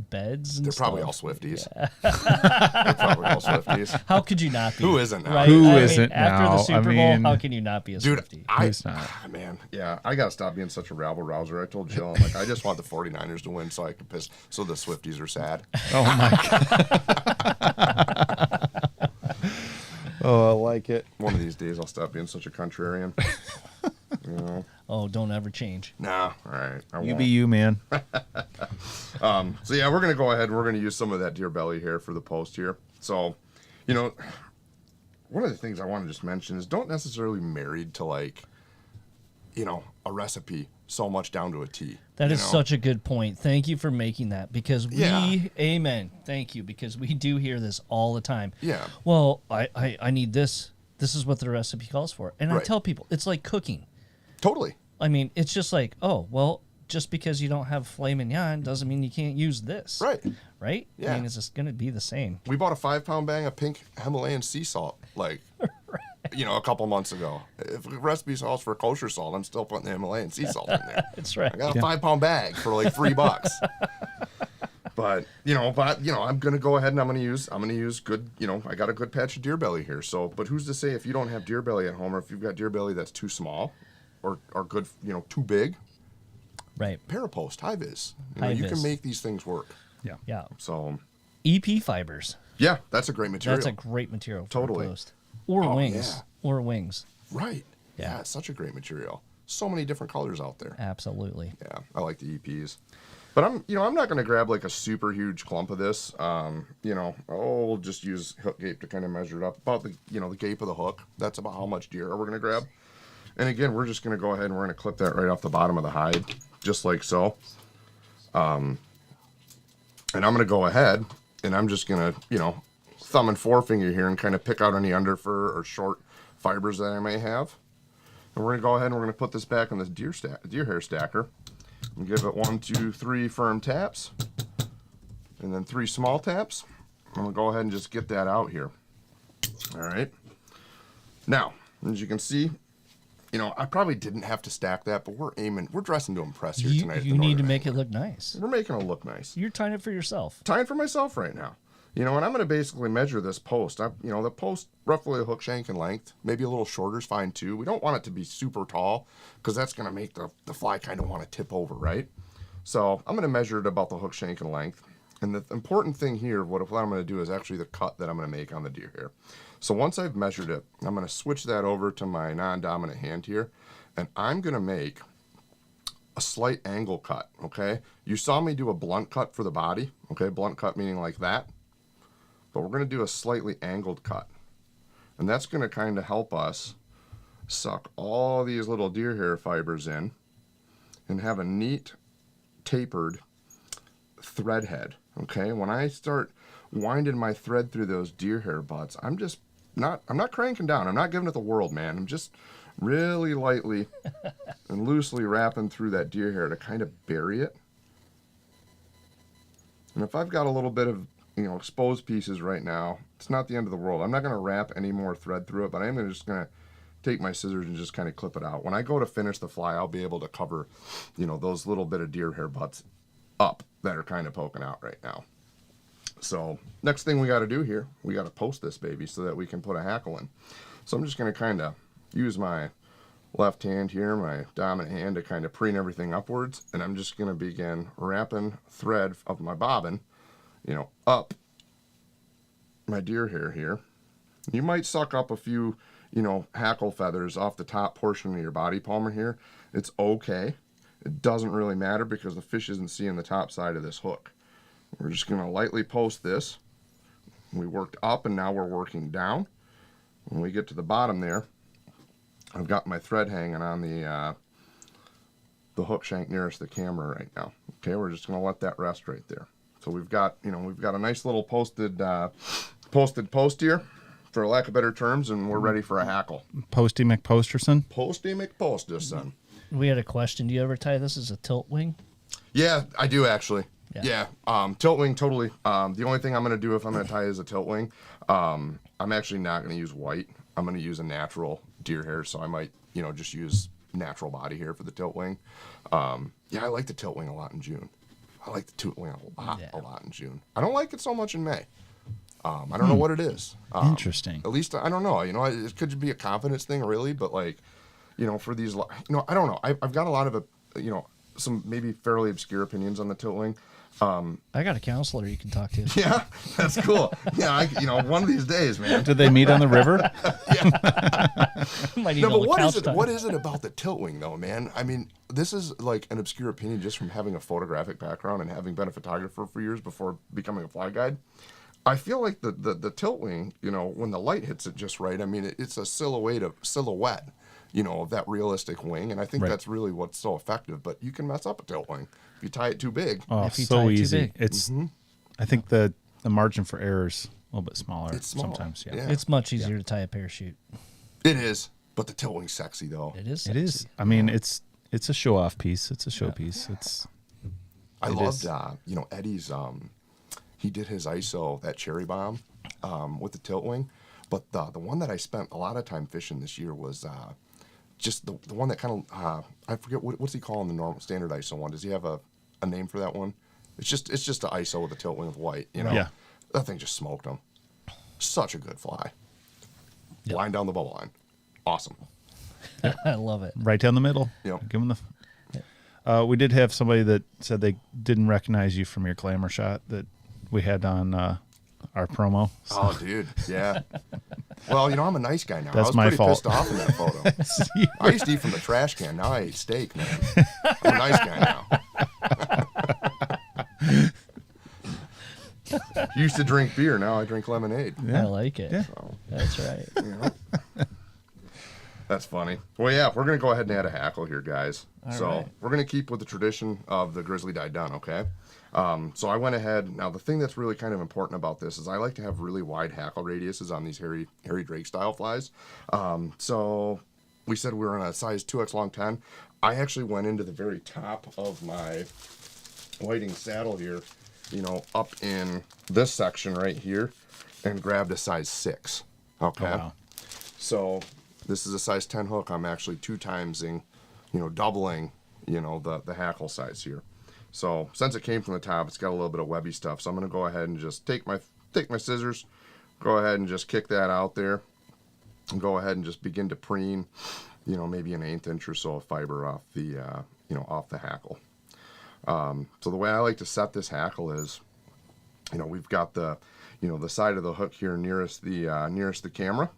beds. And They're probably all stuff. Swifties. They're probably all Swifties. How could you not be? Who isn't now? Right? Who I mean, isn't after now? the Super I Bowl? mean- How can you not be a Dude, Swiftie? Who's not? Man, yeah, I gotta stop being such a rabble rouser. I told Jill, I'm like, I just want the 49ers to win so I can piss, so the Swifties are sad. Oh my god. Oh, I like it. One of these days, I'll stop being such a contrarian. You know? Oh, don't ever change. Nah, all right. I You won't. be you, man. So yeah, we're gonna go ahead. We're gonna use some of that deer belly hair for the post here. So, you know, one of the things I want to just mention is don't necessarily be married to like, you know, a recipe so much down to a T. That you is know? such a good point. Thank you for making that because Yeah. amen. Thank you because we do hear this all the time. Yeah. Well, I need this. This is what the recipe calls for. And I Right. tell people it's like cooking. Totally. I mean, it's just like, oh, well, just because you don't have filet mignon doesn't mean you can't use this. Right. Right? Yeah. I mean, it's just going to be the same. We bought a 5-pound bag of pink Himalayan sea salt, like, a couple months ago. If the recipe calls for kosher salt, I'm still putting the Himalayan sea salt in there. That's right. I got a 5-pound bag for like $3. But I'm gonna go ahead and I'm gonna use good. I got a good patch of deer belly here. So, but who's to say if you don't have deer belly at home, or if you've got deer belly that's too small, or good, too big, Right. Parapost, high vis. You High-vis. can make these things work. Yeah. Yeah. So, EP fibers. yeah, that's a great material. That's a great material for Totally. a post. Or Oh, wings. yeah. Or wings. Right. Yeah. Yeah, it's such a great material. So many different colors out there. Absolutely. Yeah, I like the EPs. But I'm not going to grab like a super huge clump of this. We'll just use hook gape to kind of measure it up. About the gape of the hook. That's about how much deer we're going to grab. And again, we're just going to go ahead and we're going to clip that right off the bottom of the hide, just like so. And I'm going to go ahead and I'm just going to, thumb and forefinger here and kind of pick out any underfur or short fibers that I may have. And we're going to go ahead and we're going to put this back on this deer hair stacker. And give it 1, 2, 3 firm taps, and then 3 small taps. I'm gonna go ahead and just get that out here. All right. Now, as you can see, I probably didn't have to stack that, but we're dressing to impress here tonight. at the You need to Northern make it Angler. look nice. We're making it look nice. You're tying it for yourself. Tying for myself right now. And I'm going to basically measure this post. The post roughly a hook shank in length, maybe a little shorter is fine too. We don't want it to be super tall because that's going to make the fly kind of want to tip over, right? So I'm going to measure it about the hook shank in length. And the important thing here, what I'm going to do is actually the cut that I'm going to make on the deer hair. So once I've measured it, I'm going to switch that over to my non-dominant hand here, and I'm going to make a slight angle cut, okay? You saw me do a blunt cut for the body, okay? Blunt cut meaning like that. But we're going to do a slightly angled cut. And that's going to kind of help us suck all these little deer hair fibers in and have a neat tapered thread head. Okay, when I start winding my thread through those deer hair butts, I'm not cranking down. I'm not giving it the world, man. I'm just really lightly and loosely wrapping through that deer hair to kind of bury it. And if I've got a little bit of exposed pieces right now, it's not the end of the world. I'm not going to wrap any more thread through it, but I'm just going to take my scissors and just kind of clip it out. When I go to finish the fly, I'll be able to cover, those little bit of deer hair butts up that are kind of poking out right now. So next thing we got to do here, we got to post this baby so that we can put a hackle in. So I'm just going to kind of use my left hand here, my dominant hand, to kind of preen everything upwards, and I'm just going to begin wrapping thread of my bobbin up my deer hair here. You might suck up a few, hackle feathers off the top portion of your body palmer here. It's okay. It doesn't really matter because the fish isn't seeing the top side of this hook. We're just going to lightly post this. We worked up and now we're working down. When we get to the bottom there, I've got my thread hanging on the hook shank nearest the camera right now. Okay, we're just going to let that rest right there. So we've got a nice little posted post here, for lack of better terms, and we're ready for a hackle. Posty McPosterson. Posty McPosterson. We had a question. Do you ever tie this as a tilt wing? Yeah, I do actually. Yeah. Tilt wing, totally. The only thing I'm going to do if I'm going to tie is a tilt wing, I'm actually not going to use white. I'm going to use a natural deer hair, so I might, just use natural body hair for the tilt wing. I like the tilt wing a lot in June. I like the tilt wing a lot in June. I don't like it so much in May. I don't know what it is. Interesting. At least I don't know. It could be a confidence thing, really. But for these, I don't know. I've got a lot of, some maybe fairly obscure opinions on the tilt wing. I got a counselor you can talk to. Yeah, that's cool. Yeah, one of these days, man. Did they meet on the river? Might need No, a but little what couch is it? time. What is it about the tilt wing, though, man? I mean, this is like an obscure opinion just from having a photographic background and having been a photographer for years before becoming a fly guide. I feel like the tilt wing, when the light hits it just right, I mean, it's a silhouette, of that realistic wing, and I think Right. that's really what's so effective. But you can mess up a tilt wing if you tie it too big. Oh, If you tie so it too easy. big. It's. I think the margin for error is a little bit smaller. It's small. Sometimes. Yeah. Yeah. It's much easier to tie a parachute. It is, but the tilt wing's sexy though. It is. It is. sexy. I mean, it's it's a show off piece. It's a showpiece. I loved Eddie's. He did his ISO, that cherry bomb, with the tilt wing. But the one that I spent a lot of time fishing this year was just the one that kind of I forget what's he calling the normal standard ISO one. Does he have a name for that one? It's just an ISO with a tilt wing of white. Yeah. That thing just smoked him. Such a good fly. Yep. Line down the bubble line. Awesome. I love it. Right down the middle. Yep. Give them the. We did have somebody that said they didn't recognize you from your glamour shot that we had on our promo. So. Oh, dude. Yeah. Well, I'm a nice guy now. That's I was my pretty fault. pissed off in that photo. I used to eat from the trash can. Now I eat steak, man. I'm a nice guy now. Used to drink beer. Now I drink lemonade. I like it. Yeah. So, That's right. That's funny. Well, yeah, we're going to go ahead and add a hackle here, guys. All right. We're going to keep with the tradition of the grizzly dyed done, okay? So I went ahead. Now, the thing that's really kind of important about this is I like to have really wide hackle radiuses on these Harry Drake style flies. So we said we were on a size 2X long 10. I actually went into the very top of my whiting saddle here, up in this section right here, and grabbed a size 6. Okay. Oh, wow. So this is a size 10 hook. I'm actually 2 timesing, doubling, the hackle size here. So since it came from the top, it's got a little bit of webby stuff. So I'm going to go ahead and just take my scissors, go ahead and just kick that out there, and go ahead and just begin to preen, maybe an 1/8 inch or so of fiber off the, off the hackle. So the way I like to set this hackle is, we've got the, the side of the hook here nearest the camera.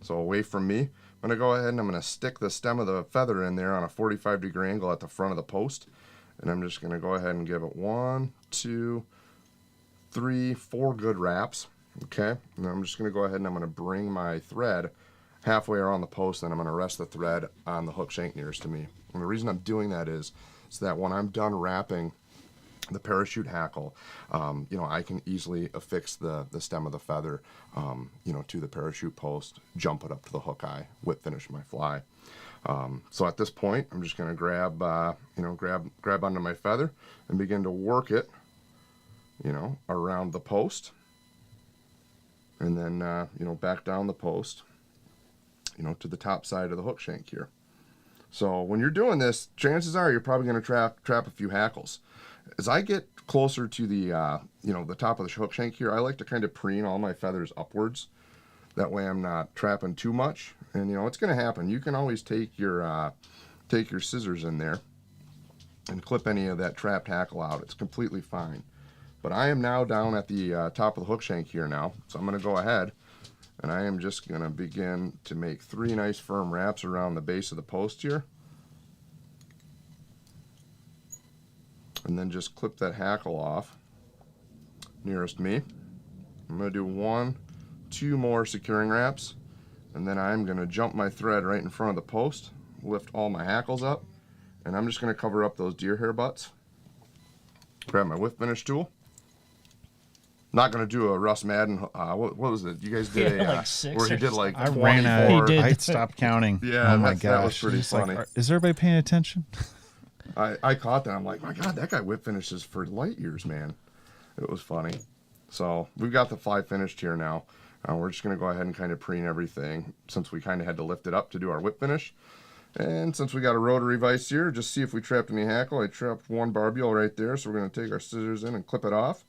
So away from me, I'm going to go ahead and I'm going to stick the stem of the feather in there on a 45-degree angle at the front of the post. And I'm just going to go ahead and give it 1, 2, 3, 4 good wraps. Okay. And I'm just going to go ahead and I'm going to bring my thread halfway around the post, and I'm going to rest the thread on the hook shank nearest to me. And the reason I'm doing that is so that when I'm done wrapping the parachute hackle, I can easily affix the stem of the feather, to the parachute post, jump it up to the hook eye, whip finish my fly. So at this point, I'm just going to grab onto my feather and begin to work it, around the post, and then, back down the post, to the top side of the hook shank here. So when you're doing this, chances are you're probably going to trap a few hackles. As I get closer to the, the top of the hook shank here, I like to kind of preen all my feathers upwards. That way I'm not trapping too much. And, it's going to happen. You can always take your scissors in there and clip any of that trapped hackle out. It's completely fine. But I am now down at the top of the hook shank here now. So I'm going to go ahead and I am just going to begin to make 3 nice firm wraps around the base of the post here. And then just clip that hackle off nearest me. I'm going to do 1, 2 more securing wraps, and then I'm going to jump my thread right in front of the post, lift all my hackles up, and I'm just going to cover up those deer hair butts. Grab my whip finish tool. Not going to do a Russ Madden. What was it? You guys did like 6 where he or did like I 24. ran out. He did. I stopped counting. Yeah, oh my that gosh, was pretty It's like, funny. is everybody paying attention? I caught that. I'm like, my God, that guy whip finishes for light years, man. It was funny. So we've got the fly finished here now. We're just going to go ahead and kind of preen everything since we kind of had to lift it up to do our whip finish. And since we got a rotary vise here, just see if we trapped any hackle. I trapped 1 barbule right there, so we're going to take our scissors in and clip it off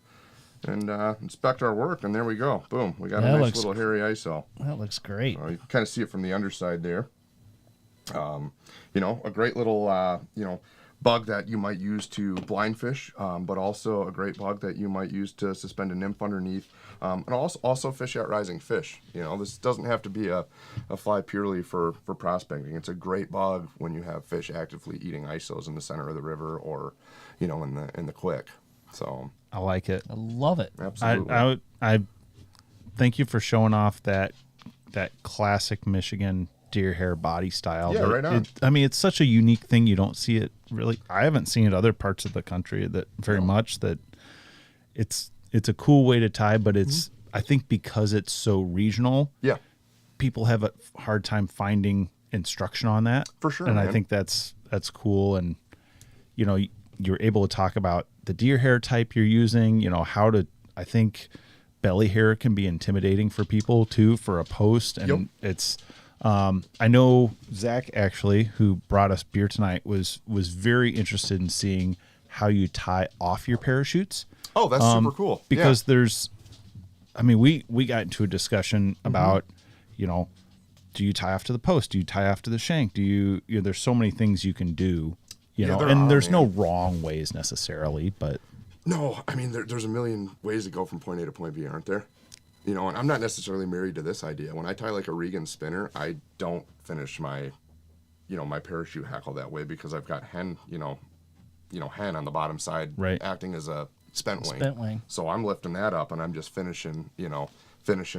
and inspect our work. And there we go. Boom. We got a nice little hairy ISO. That looks great. You can kind of see it from the underside there. A great little, bug that you might use to blind fish, but also a great bug that you might use to suspend a nymph underneath, and also fish out rising fish. This doesn't have to be a fly purely for prospecting. It's a great bug when you have fish actively eating ISOs in the center of the river or, in the quick. So I like it. I love it. absolutely. I thank you for showing off that classic Michigan deer hair body style. Yeah, right on. It's such a unique thing. You don't see it really. I haven't seen it other parts of the country that very much. That it's a cool way to tie, but I think because it's so regional. Yeah. People have a hard time finding instruction on that. For sure, And I man. think that's cool. And, you know, you're able to talk about the deer hair type you're using, you know, how to, I think belly hair can be intimidating for people too, for a post. And Yep. it's, I know Zach actually, who brought us beer tonight, was very interested in seeing how you tie off your parachutes. Oh, that's super cool. Because Yeah. there's, I mean, we got into a discussion about, you know, do you tie off to the post? Do you tie off to the shank? Do you know, there's so many things you can do, you know, there and are, there's no man. wrong ways necessarily, but No, I mean, there's a million ways to go from point A to point B, aren't there? You know, and I'm not necessarily married to this idea. When I tie like a Regan spinner, I don't finish my, you know, my parachute hackle that way because I've got hen on the bottom side, Right. acting as a spent wing. Spent wing. So I'm lifting that up and I'm just finishing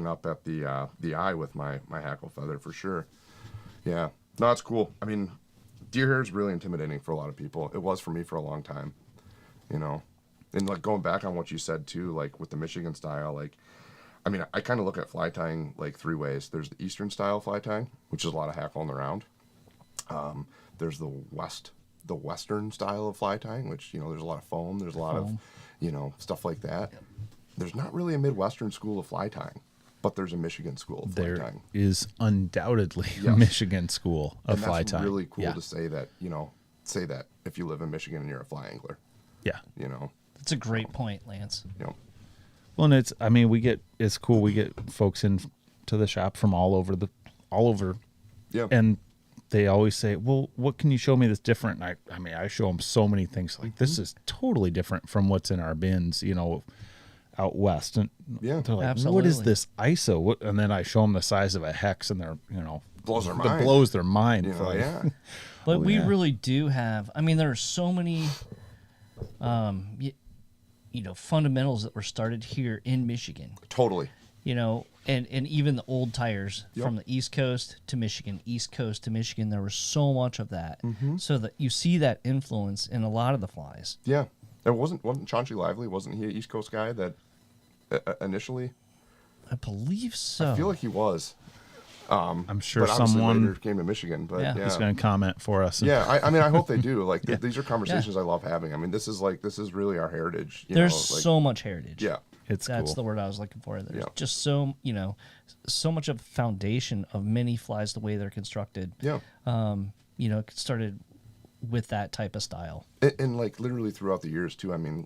up at the eye with my hackle feather for sure. Yeah, no, it's cool. I mean, deer hair is really intimidating for a lot of people. It was for me for a long time, you know. And like going back on what you said too, like with the Michigan style, like, I mean, I kind of look at fly tying like three ways. There's the Eastern style fly tying, which is a lot of hackle on the round. There's the Western style of fly tying, which, you know, there's a lot of foam. There's a lot of, you know, stuff like that. There's not really a Midwestern school of fly tying, but there's a Michigan school of fly there tying. is undoubtedly a Yes. Michigan school of And fly that's tying. really cool Yeah. to say that, you know, if you live in Michigan and you're a fly angler, Yeah. you know. That's a great point, Lance. You know. Well, and it's, I mean, it's cool. We get folks in to the shop from all over. Yeah. And they always say, well, what can you show me that's different? And I mean, I show them so many things like this is totally different from what's in our bins, you know, out west. And Yeah. they're like, Absolutely. what is this ISO? What? And then I show them the size of a hex and they're, you know, Blows their it mind. blows their mind. You know, Like, yeah. But we yeah. really do have. I mean, there are so many, you know, fundamentals that were started here in Michigan. Totally. You know, and even the old tires Yep. from the East Coast to Michigan, East Coast to Michigan. There was so much of that, Mm-hmm. so that you see that influence in a lot of the flies. Yeah. And wasn't Chauncey Lively, wasn't he an East Coast guy that initially? I believe so. I feel like he was. I'm sure But obviously someone later came to Michigan. But Yeah. yeah. is going to comment for us. Yeah, I mean, I hope they do. Like, these are conversations I love having. I mean, this is really our heritage. You There's know, like, so much heritage. yeah, It's That's cool. the word I was looking for. There's Yeah. just so, you know, so much of foundation of many flies, the way they're constructed. yeah. You know, it started with that type of style. And like literally throughout the years too. I mean,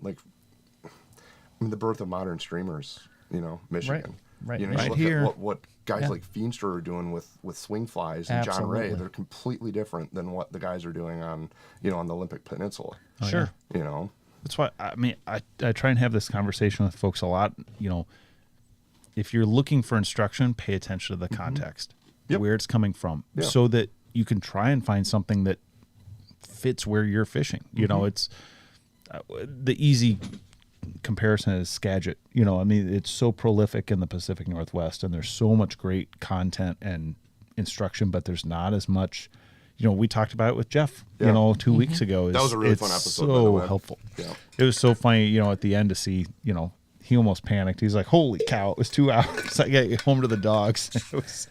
the birth of modern streamers. You know, Michigan. Right, You know, Right you look here. at what guys Yeah. like Feenstra are doing with swing flies and John Ray. Absolutely. They're completely different than what the guys are doing on the Olympic Peninsula. Sure. You know. That's why, I mean, I try and have this conversation with folks a lot. You know, if you're looking for instruction, pay attention to the context, Mm-hmm. Yep. where it's coming from, Yeah. so that you can try and find something that fits where you're fishing. You Mm-hmm. know, it's the easy comparison is Skagit. You know, I mean, it's so prolific in the Pacific Northwest, and there's so much great content and instruction, but there's not as much. You know, we talked about it with Jeff, Yeah. you know, 2 weeks ago. That was a really fun It's episode, by the so way. helpful. Yeah. It was so funny, you know, at the end to see, you know, he almost panicked. He's like, holy cow, it was 2 hours. I got to get home to the dogs. It was,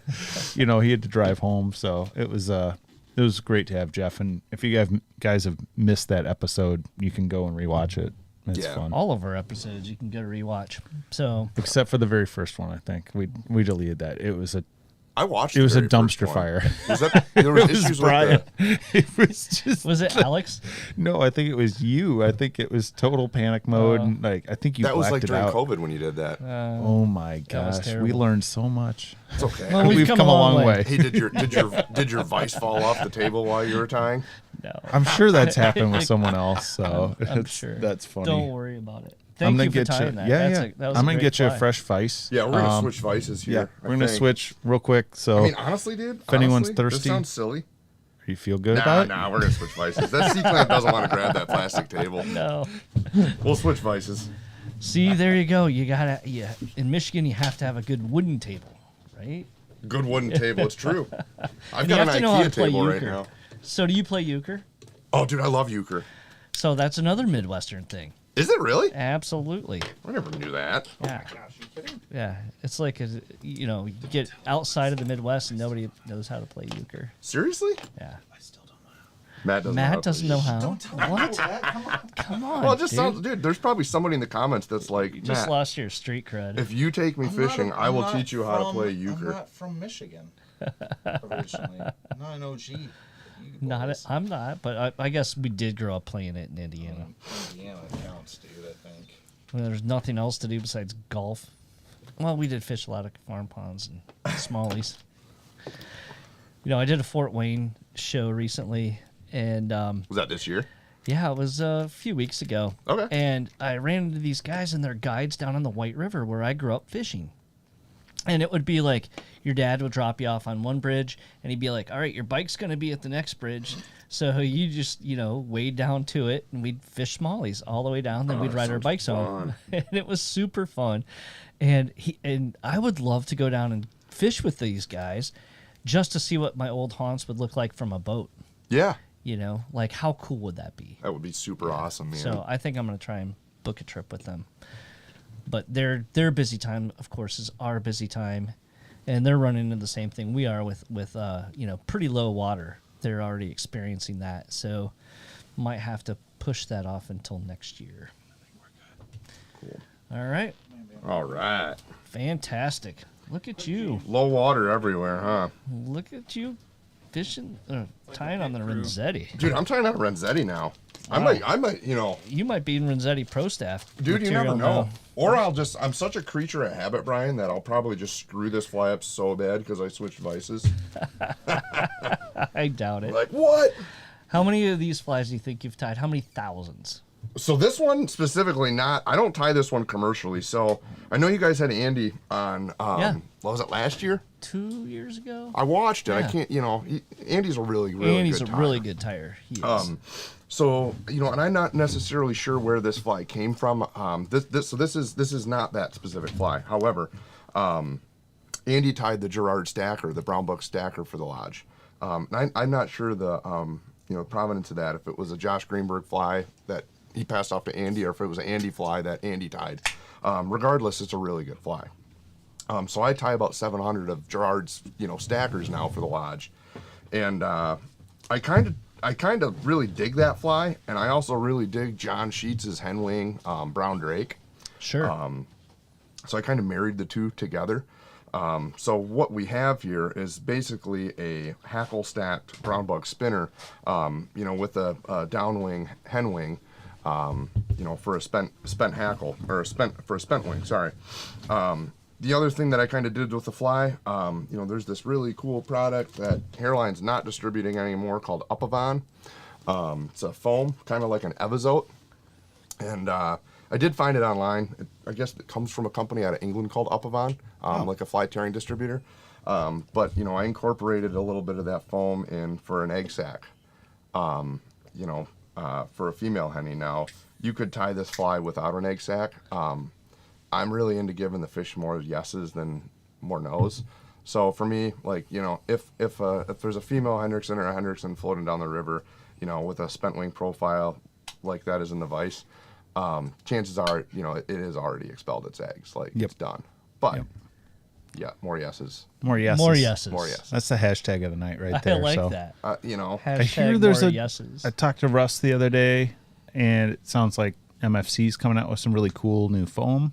you know, he had to drive home. So it was great to have Jeff. And if you guys have missed that episode, you can go and rewatch it. It's Yeah. fun. All of our episodes you can go to rewatch. So Except for the very first one, I think. We deleted that. It was a I watched. it was a the very first dumpster one. fire. Was that there was It was issues Brian. with the, It was just was it Alex? no, I think it was you. I think it was total panic mode. And like I think you that was blacked like it during out. COVID when you did that. Oh my was gosh, we terrible. learned so much. It's okay. Well, We've come a long way. Hey, did your vice fall off the table while you were tying? No. I'm sure that's happened with someone else. So I'm it's- sure. that's funny. Don't worry about it. I'm Thank gonna you for get tying you. that. Yeah, That's yeah. that was I'm a gonna great get you a fly. fresh vice. Yeah, we're gonna switch vices here. Yeah, we're gonna think. switch real quick. So I mean, honestly, dude. If anyone's honestly, thirsty- this sounds silly. you feel good about it? Nah, we're gonna switch vices. That C-clamp doesn't want to grab that plastic table. No. We'll switch vices. See, there you go. You gotta. Yeah, in Michigan, you have to have a good wooden table, right? Good wooden table. It's true. I've You got have an to know how to IKEA play table right euchre. now. So, do you play euchre? Oh, dude, I love euchre. So that's another Midwestern thing. Is it really? Absolutely. I never knew that. Yeah. Gosh, you kidding? Yeah. It's like, you know, you get outside of the Midwest and nobody knows how to play euchre. Seriously? Yeah. I still don't know. Matt Matt know how to doesn't play. know how. What? That. Come on. Come on. Well, it just dude. sounds, dude. There's probably somebody in the comments that's like, Just Matt, lost your street cred. if you take me fishing, I will teach you how to play euchre. I'm not from Michigan originally. I'm not an OG. You Not boys. I'm not, but I guess we did grow up playing it in Indiana. Indiana counts, dude, I think. When there's nothing else to do besides golf. Well, we did fish a lot of farm ponds and smallies. You know, I did a Fort Wayne show recently, and Was that this year? yeah, it was a few weeks ago. Okay. And I ran into these guys and their guides down on the White River where I grew up fishing. And it would be like your dad would drop you off on one bridge and he'd be like, all right, your bike's going to be at the next bridge. So you just, you know, wade down to it and we'd fish smallies all the way down. Then we'd ride our sounds bikes home. And it was super fun. And I would love to go down and fish with these guys just to see what my old haunts would look like from a boat. Yeah, You know, like how cool would that be? that would be super awesome, man. So I think I'm going to try and book a trip with them. But their busy time, of course, is our busy time, and they're running into the same thing we are with you know, pretty low water. They're already experiencing that, so might have to push that off until next year. Cool. All right, All right. fantastic. Look at you. Low water everywhere, huh? Look at you fishing, tying on the Renzetti. Dude, I'm trying out Renzetti now. I might, you know, You might be in Renzetti Pro Staff. dude, you never material know. now. Or I'm such a creature of habit, Brian, that I'll probably just screw this fly up so bad because I switched vices. I doubt it. Like, what? How many of these flies do you think you've tied? How many thousands? So this one specifically, I don't tie this one commercially. So I know you guys had Andy on, Yeah. what was it, last year? 2 years ago? I watched it. I Yeah. can't, you know, Andy's a really, really And he's good a tire. really good tire. He is. So, you know, and I'm not necessarily sure where this fly came from. This is not that specific fly. However, Andy tied the Gerard stacker, the brown buck stacker for the lodge. And I'm not sure the you know, provenance of that, if it was a Josh Greenberg fly that he passed off to Andy, or if it was an Andy fly that Andy tied. Regardless, it's a really good fly. So I tie about 700 of Gerard's, you know, stackers now for the lodge, and I kind of really dig that fly, and I also really dig John Sheets' hen wing brown drake. Sure. So I kind of married the two together. So what we have here is basically a hackle stacked brown bug spinner, you know, with a downwing hen wing, you know, for a spent hackle, or for a spent wing. Sorry. The other thing that I kind of did with the fly, you know, there's this really cool product that Hairline's not distributing anymore called Upavon. It's a foam, kind of like an Evizote. And I did find it online. I guess it comes from a company out of England called Upavon, like a fly tearing distributor. But, you know, I incorporated a little bit of that foam in for an egg sac, you know, for a female henny. Now, you could tie this fly without an egg sac. I'm really into giving the fish more yeses than more nos. So for me, like, you know, if there's a female Hendrickson or a Hendrickson floating down the river, you know, with a spent wing profile like that is in the vise, chances are, you know, it is already expelled its eggs. Like, Yep. it's done. But, Yep. yeah, more yeses. More yeses. More yeses. More yeses. That's the hashtag of the night right I there. like so. that. You know, I Hashtag hear there's more a. yeses. I talked to Russ the other day, and it sounds like MFC's coming out with some really cool new foam.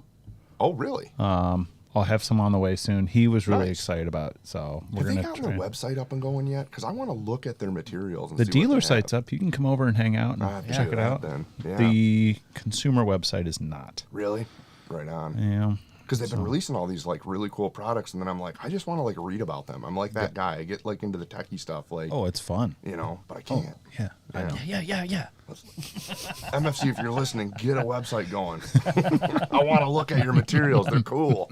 oh, really? I'll have some on the way soon. He was really Nice. excited about it, so we're Have they gonna gotten try. their website up and going yet? Because I want to look at their materials. And The see what dealer they site's have. up. You can come over and hang out and I have to check do it that out. then. Yeah. The consumer website is not. Really? Right on. Yeah. Because they've been releasing all these like really cool products, and then I'm like, I just want to like read about them. I'm like that guy. I get like into the techie stuff, like, Oh, it's fun. you know, but I can't. Yeah. I know. Yeah. MFC, if you're listening, get a website going. I want to look at your materials. They're cool.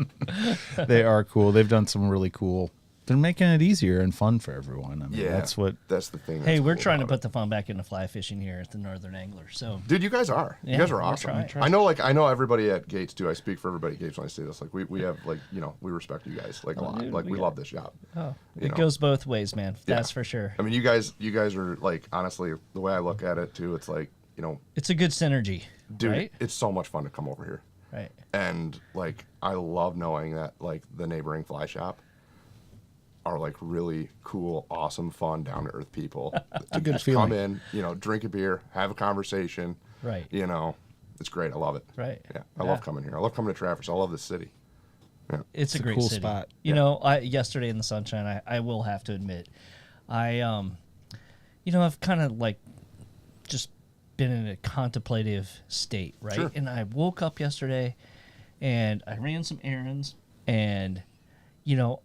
They are cool. They've done some really cool. They're making it easier and fun for everyone. I mean, Yeah, that's what. That's the thing. Hey, that's we're cool trying to about put the fun back into fly fishing here at the Northern Angler. So it. Dude, you guys are. Yeah, You guys are we're awesome. trying. I know everybody at Gates too. I speak for everybody at Gates when I say this. Like we have like, you know, we respect you guys like a lot. dude, Like we we got- love this job. oh, You it know. goes both ways, man. Yeah. That's for sure. I mean, you guys are like, honestly, the way I look at it too, it's like, you know, It's a good synergy. Dude, right? it's so much fun to come over here. Right. And like I love knowing that like the neighboring fly shop are like really cool, awesome, fun, down to earth people. It's a good feeling. Come in, drink a beer, have a conversation. Right. It's great. I love it. Right. Yeah. I love coming here. I love coming to Traverse. I love this city. Yeah. It's a great cool city. spot. Yesterday in the sunshine, I will have to admit, I've kind of like just been in a contemplative state, right? Sure. And I woke up yesterday and I ran some errands and,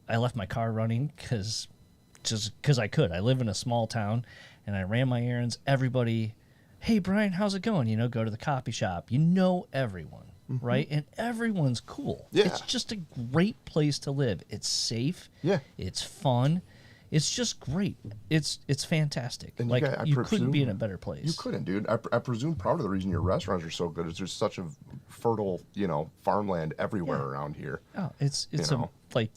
I left my car running because I could. I live in a small town and I ran my errands. Everybody, hey, Brian, how's it going? Go to the coffee shop. Everyone. Right, and everyone's cool. Yeah. It's just a great place to live. It's safe. Yeah. It's fun. It's just great. It's fantastic. And like I you couldn't be in a presume- better place. You couldn't, dude. I presume part of the reason your restaurants are so good is there's such a fertile, farmland everywhere around here. Oh, it's know. like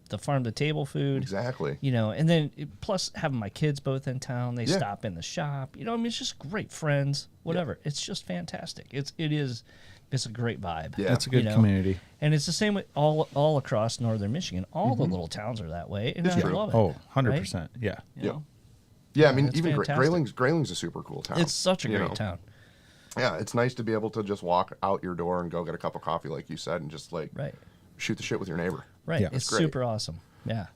the farm to table food. Exactly. And then plus having my kids both in town, they Yeah. stop in the shop. It's just great friends. Whatever. It's just fantastic. It's a great vibe. Yeah. That's a good community. And it's the same with all across northern Michigan. All the little towns are that way, and I true. love it. Oh, 100%. right? Yeah. You know? Yeah, I mean, it's even fantastic. Grayling's a super cool town. It's such a you great know? town. Yeah, it's nice to be able to just walk out your door and go get a cup of coffee, like you said, and just like Right. shoot the shit with your neighbor. Right. Yeah. It's That's great. super awesome. Yeah.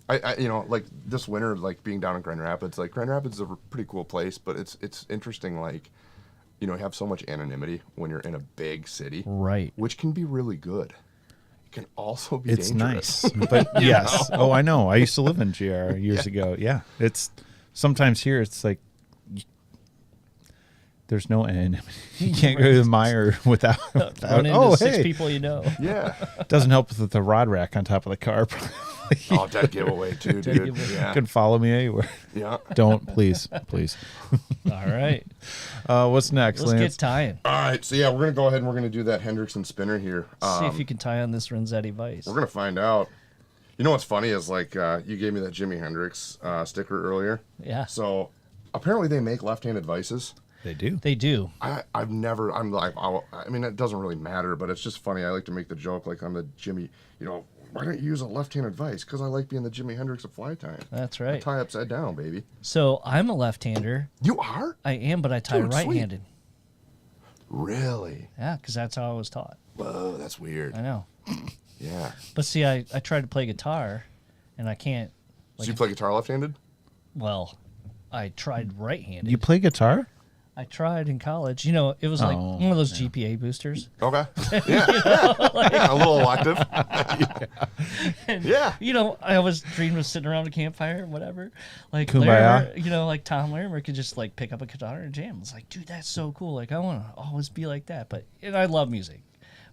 I like this winter, like being down in Grand Rapids. Like Grand Rapids is a pretty cool place, but it's interesting. Like, you have so much anonymity when you're in a big city, Right. which can be really good. It can also be It's dangerous. nice. But yes. Oh, I know. I used to live in GR years ago. Yeah. It's sometimes here it's like there's no anonymity. You can't go to the mire without Run into oh, six hey. people you know. Yeah. Doesn't help with the rod rack on top of the car. Oh, dead giveaway too, dude. giveaway. Yeah. Can follow me anywhere. Yeah. Don't, please. All right. What's next, Let's Lance? get tying. All right. So yeah, we're gonna go ahead and we're gonna do that Hendrickson spinner here. See if you can tie on this Renzetti vise. We're gonna find out. You know what's funny is like you gave me that Jimi Hendrix sticker earlier. Yeah. So apparently they make left-handed vices. They do. They do. I've never. I'm like. I mean, it doesn't really matter, but it's just funny. I like to make the joke like I'm the Jimmy. Why don't you use a left-handed vice? Because I like being the Jimi Hendrix of fly tying. That's I right. tie upside down, baby. So I'm a left-hander. You are? I am, but I tie Dude, sweet. right-handed. Really? Yeah, because that's how I was taught. Whoa, that's weird. I know. Yeah. But see, I tried to play guitar, and I can't. So you play guitar left-handed? Well, I tried right-handed. You play guitar? I tried in college. It was like Oh, one of those GPA boosters. Okay. Yeah. Yeah, a little elective. And, Yeah. I always dreamed of sitting around a campfire, whatever. Like Kumbaya. Larimer, like Tom Larimer could just like pick up a guitar and jam. It's like, dude, that's so cool. Like I want to always be like that. And I love music,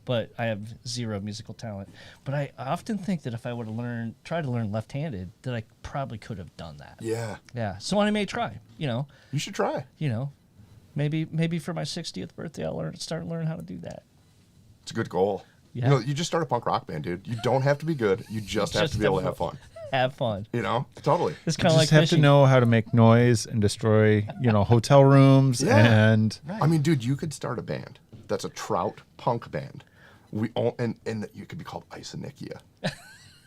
but I have zero musical talent. But I often think that if I would have tried to learn left-handed, that I probably could have done that. Yeah. Yeah. So I may try. You should try. Maybe for my 60th birthday, I'll start learning how to do that. It's a good goal. Yeah. You just start a punk rock band, dude. You don't have to be good. You just have to be able to have fun. Have fun. Totally. It's You kind of like just have fishing. to know how to make noise and destroy, hotel rooms Yeah. and I mean, dude, you could start a band that's a trout punk band. And you could be called Isonikia.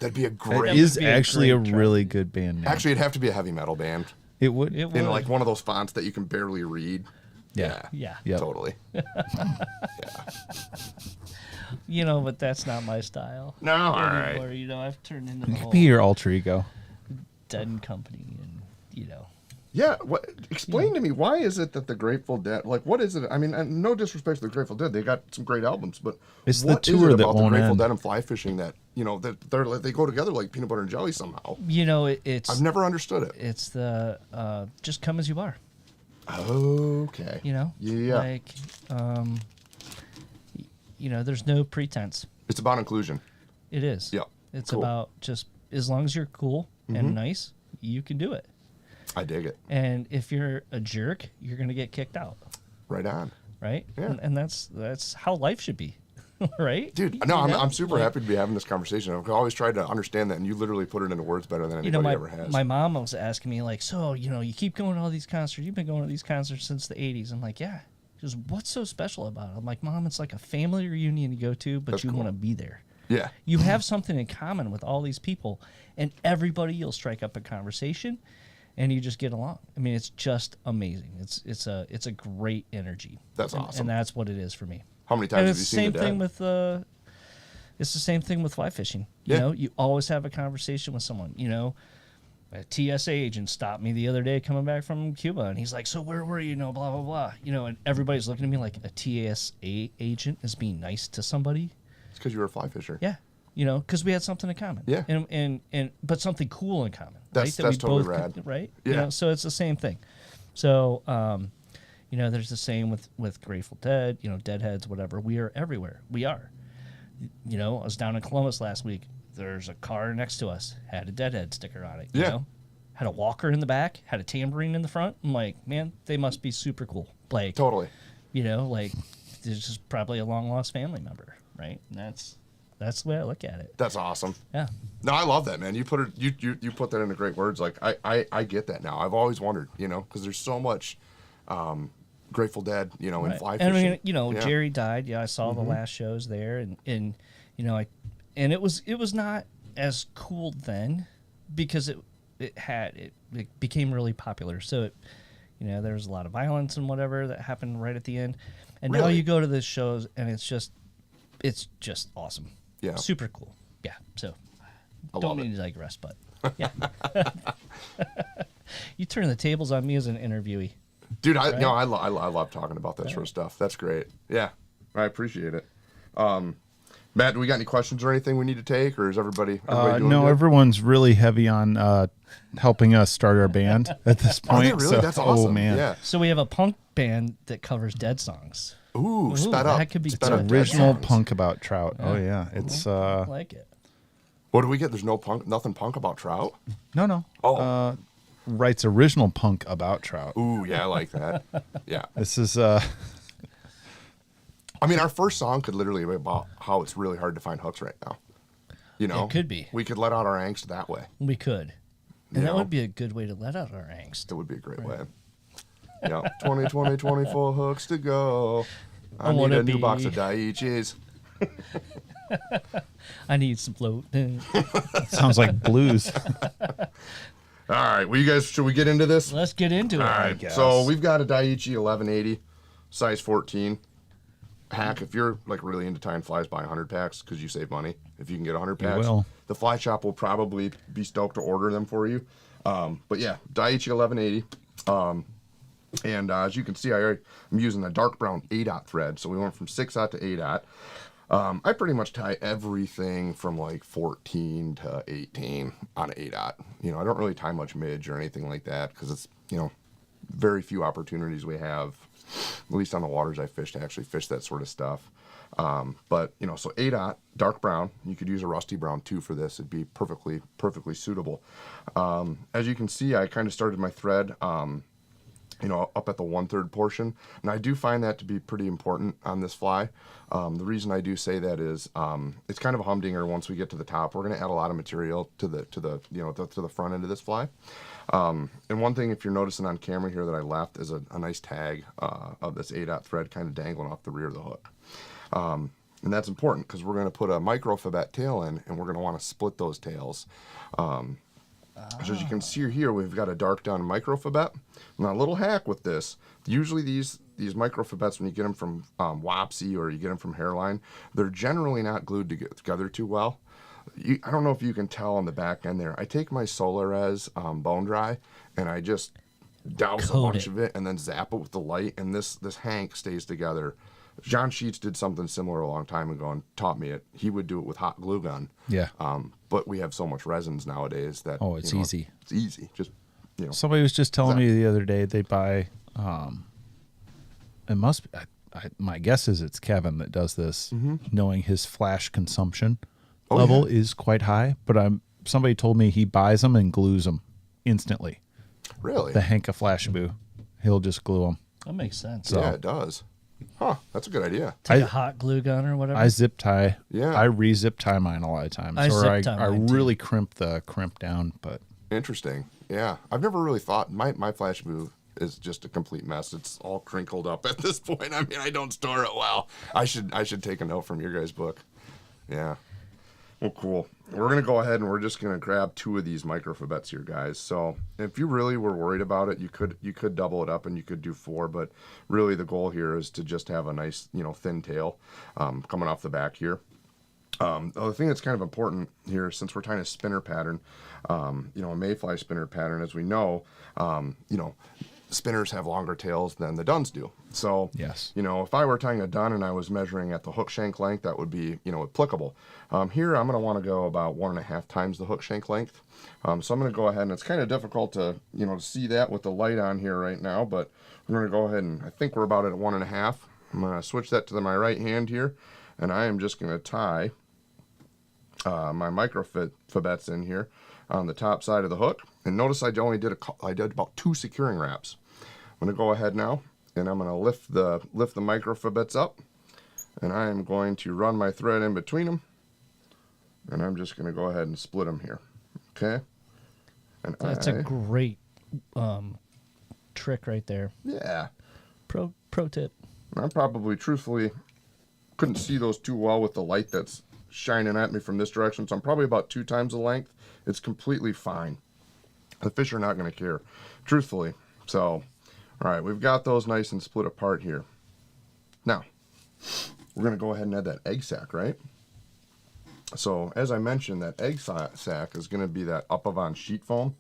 That'd be a it great. is be a actually a great track. really good band name. Actually, it'd have to be a heavy metal band it would. It in would. like one of those fonts that you can barely read. Yeah. Yeah. Yep. Totally. But that's not my style. No, all right. Anymore. I've turned into the It could whole be your alter ego. Dead and Company, and Yeah, explain to me, why is it that the Grateful Dead, like, what is it? I mean, and no disrespect to the Grateful Dead, they got some great albums, but It's the what is tour it that about the won't Grateful end. Dead and fly fishing that they go together like peanut butter and jelly somehow? it's I've never understood it. it's the just come as you are. Okay. Yeah. Like there's no pretense. It's about inclusion. It is. Yeah. It's Cool. about just as long as you're cool and nice, you can do it. I dig it. And if you're a jerk, you're gonna get kicked out, Right on. right? Yeah. And that's how life should be, right? Dude, no, I'm super happy to be having this conversation. I've always tried to understand that, and you literally put it into words better than anybody ever has. my mom was asking me like, so you keep going to all these concerts. You've been going to these concerts since the '80s. I'm like, yeah, Because what's so special about it? I'm like, Mom, it's like a family reunion you go to, but That's you cool. want to be there. Yeah. You have something in common with all these people, and everybody you'll strike up a conversation, and you just get along. I mean, it's just amazing. It's a great energy. That's And- awesome. and that's what it is for me. How many And times have it's you the seen same the thing dad? with it's the same thing with fly fishing. Yeah. You know, you always have a conversation with someone. You know, a TSA agent stopped me the other day coming back from Cuba, and he's like, "So where were you?" You know, blah blah blah. You know, and everybody's looking at me like a TSA agent is being nice to somebody. It's because you were a fly fisher. Yeah, you know, because we had something in common. Yeah. and but something cool in common. That's- right? that's totally both rad. right? Yeah. You know, so it's the same thing. So, you know, there's the same with Grateful Dead. You know, Deadheads, whatever. We are everywhere. We are. You know, I was down in Columbus last week. There's a car next to us had a Deadhead sticker on it. You Yeah. know? Had a walker in the back, had a tambourine in the front. I'm like, man, they must be super cool. Like, Totally. you know, like there's just probably a long lost family member, right? And that's the way I look at it. That's awesome. Yeah. No, I love that, man. You put it, you put that into great words. Like I get that now. I've always wondered, you know, because there's so much Grateful Dead, you know, in Right. fly And fishing. I mean, you know, Yeah. Jerry died. Yeah, I saw the last shows there, and you know, it was not as cool then because it became really popular. So it, you know, there was a lot of violence and whatever that happened right at the end. And now Really? you go to the shows and it's just awesome. Yeah. Super cool. Yeah. So I don't love mean it. to digress, but yeah. You turn the tables on me as an interviewee. Dude, Right? I love talking about that sort of stuff. That's great. Yeah, I appreciate it. Matt, do we got any questions or anything we need to take, or is everybody doing No, good? everyone's really heavy on helping us start our band at this Are they point. really? So, That's awesome. Oh man, Yeah. So we have a punk band that covers Dead songs. Ooh, sped up. that could be Sped good. up dead original songs. punk about trout. Oh yeah, it's I like it. What do we get? There's no punk, nothing punk about trout. no. Oh. Writes original punk about trout. Ooh, yeah, I like that. Yeah. This is I mean, our first song could literally be about how it's really hard to find hooks right now. You know, It could be. We could let out our angst that way. We could. You And that know? would be a good way to let out our angst. It would be a great way. Yeah, 20, 24 hooks to go. I need wanna a new box be- of Daiichis. I need some float. sounds like blues. All right, well, you guys, should we get into this? Let's get into it. All I right, guess. so we've got a Daiichi 1180, size 14. Hack, if you're like really into tying flies, buy 100 packs because you save money. If you can get 100 You packs, will. the fly shop will probably be stoked to order them for you. But yeah, Daiichi 1180. And as you can see, I'm using a dark brown 8-aught thread. So we went from 6-aught to 8-aught. I pretty much tie everything from like 14 to 18 on an 8-aught. You know, I don't really tie much midge or anything like that because it's, you know, very few opportunities we have, at least on the waters I fish, to actually fish that sort of stuff. But, you know, so 8-aught, dark brown. You could use a rusty brown too for this. It'd be perfectly suitable. As you can see, I kind of started my thread, you know, up at the 1/3 portion. And I do find that to be pretty important on this fly. The reason I do say that is it's kind of a humdinger once we get to the top. We're going to add a lot of material to the front end of this fly. And one thing, if you're noticing on camera here that I left, is a nice tag of this 8-aught thread kind of dangling off the rear of the hook. And that's important because we're going to put a microfibet tail in, and we're going to want to split those tails. So as you can see here, we've got a dark down microfibet. Now, a little hack with this, usually these microfibets, when you get them from Wapsi or you get them from Hairline, they're generally not glued together too well. I don't know if you can tell on the back end there. I take my Solares bone dry, and I just douse a Coat bunch it. of it and then zap it with the light, and this hank stays together. John Sheets did something similar a long time ago and taught me it. He would do it with hot glue gun. Yeah. But we have so much resins nowadays that It's you know, easy. It's easy. Just Somebody was just telling me the other day they buy. It must be. My guess is it's Kevin that does this, knowing his flash consumption level is quite high. But somebody told me he buys them and glues them instantly. really. The Henka Flashaboo, he'll just glue them. That makes sense. So- Yeah, it does. Huh? That's a good idea. Take I- a hot glue gun or whatever. I zip tie. Yeah. I re-zip tie mine a lot of times, I or zip I tie mine too. really crimp down. But Interesting. Yeah, I've never really thought my Flash Move is just a complete mess. It's all crinkled up at this point. I mean, I don't store it well. I should take a note from your guys' book. Yeah. Well, cool. We're going to go ahead and we're just going to grab 2 of these microphobettes here, guys. So if you really were worried about it, you could double it up and you could do 4, but really the goal here is to just have a nice, thin tail coming off the back here. The other thing that's kind of important here, since we're tying a spinner pattern, a mayfly spinner pattern, as we know, spinners have longer tails than the duns do. So, Yes. If I were tying a dun and I was measuring at the hook shank length, that would be, applicable. Here, I'm going to want to go about 1.5 times the hook shank length. So I'm going to go ahead, and it's kind of difficult to, see that with the light on here right now, but we're going to go ahead and I think we're about at 1.5. I'm going to switch that to my right hand here, and I am just going to tie my microphobettes in here on the top side of the hook. And notice I did about 2 securing wraps. I'm going to go ahead now, and I'm going to lift the microphobettes up, and I am going to run my thread in between them, and I'm just going to go ahead and split them here. Okay. And That's a great trick right there. Yeah. Pro tip. I probably, truthfully, couldn't see those too well with the light that's shining at me from this direction, so I'm probably about 2 times the length. It's completely fine. The fish are not going to care, truthfully. So, all right, we've got those nice and split apart here. Now, we're going to go ahead and add that egg sac, right? So, as I mentioned, that egg sac is going to be that up-of-on sheet foam.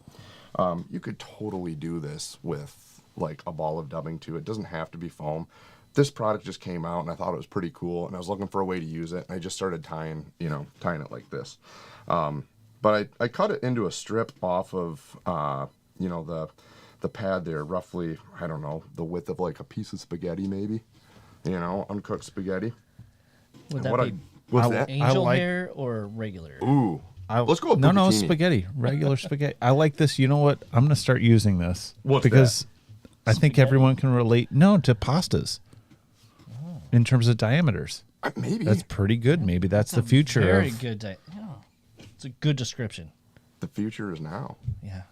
You could totally do this with, like, a ball of dubbing, too. It doesn't have to be foam. This product just came out, and I thought it was pretty cool, and I was looking for a way to use it, and I just started tying it like this. But I cut it into a strip off of, the pad there, roughly, I don't know, the width of like a piece of spaghetti, maybe, uncooked spaghetti. Would that be What's that? angel hair or regular? Ooh. Let's go with No, bucatini. spaghetti, regular spaghetti. I like this. You know what? I'm going to start using this. What's because I think Spaghetti? everyone can relate. No, to pastas. In terms of diameters, Maybe. that's pretty good. Maybe that's the future. Very of, good. It's a good description. The future is now. Yeah.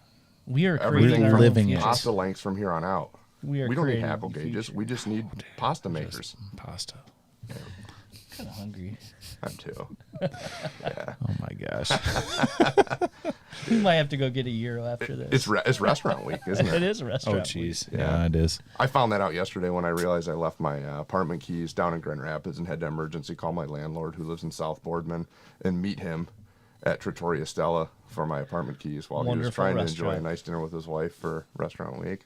We are Everything creating our from own living it. futures. pasta lengths from here on out. We are We don't need creating hackle the gauges. future. We just need pasta makers. Pasta. Kind of hungry. I'm too. Oh my gosh. We might have to go get a gyro after this. It's restaurant week, isn't it? It is a Oh restaurant. jeez. Yeah. Yeah, it is. I found that out yesterday when I realized I left my apartment keys down in Grand Rapids and had to emergency call my landlord who lives in South Boardman and meet him at Trattoria Stella for my apartment keys while he was Wonderful trying to enjoy a restaurant. nice dinner with his wife for restaurant week.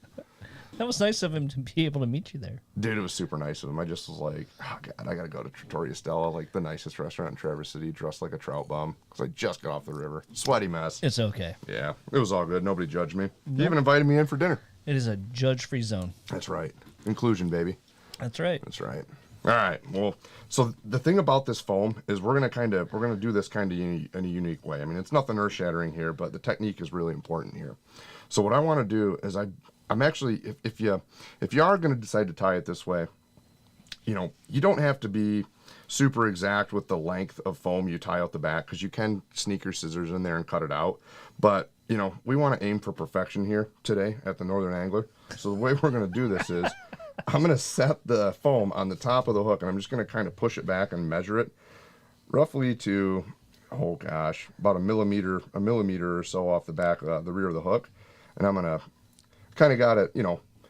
That was nice of him to be able to meet you there. Dude, it was super nice of him. I just was like, oh, God, I got to go to Trattoria Stella, like the nicest restaurant in Traverse City, dressed like a trout bum because I just got off the river. Sweaty mess. It's okay. Yeah, it was all good. Nobody judged me. He even invited me in for dinner. It is a judge-free zone. That's right. Inclusion, baby. That's right. That's right. All right. Well, so the thing about this foam is we're gonna do this kind of in a unique way. I mean, it's nothing earth-shattering here, but the technique is really important here. So what I want to do is I'm actually if you are going to decide to tie it this way, you don't have to be super exact with the length of foam you tie out the back because you can sneak your scissors in there and cut it out. But we want to aim for perfection here today at the Northern Angler. So the way we're going to do this is I'm going to set the foam on the top of the hook, and I'm just going to kind of push it back and measure it roughly to, oh gosh, about a millimeter or so off the back, the rear of the hook. And I'm going to kind of got it,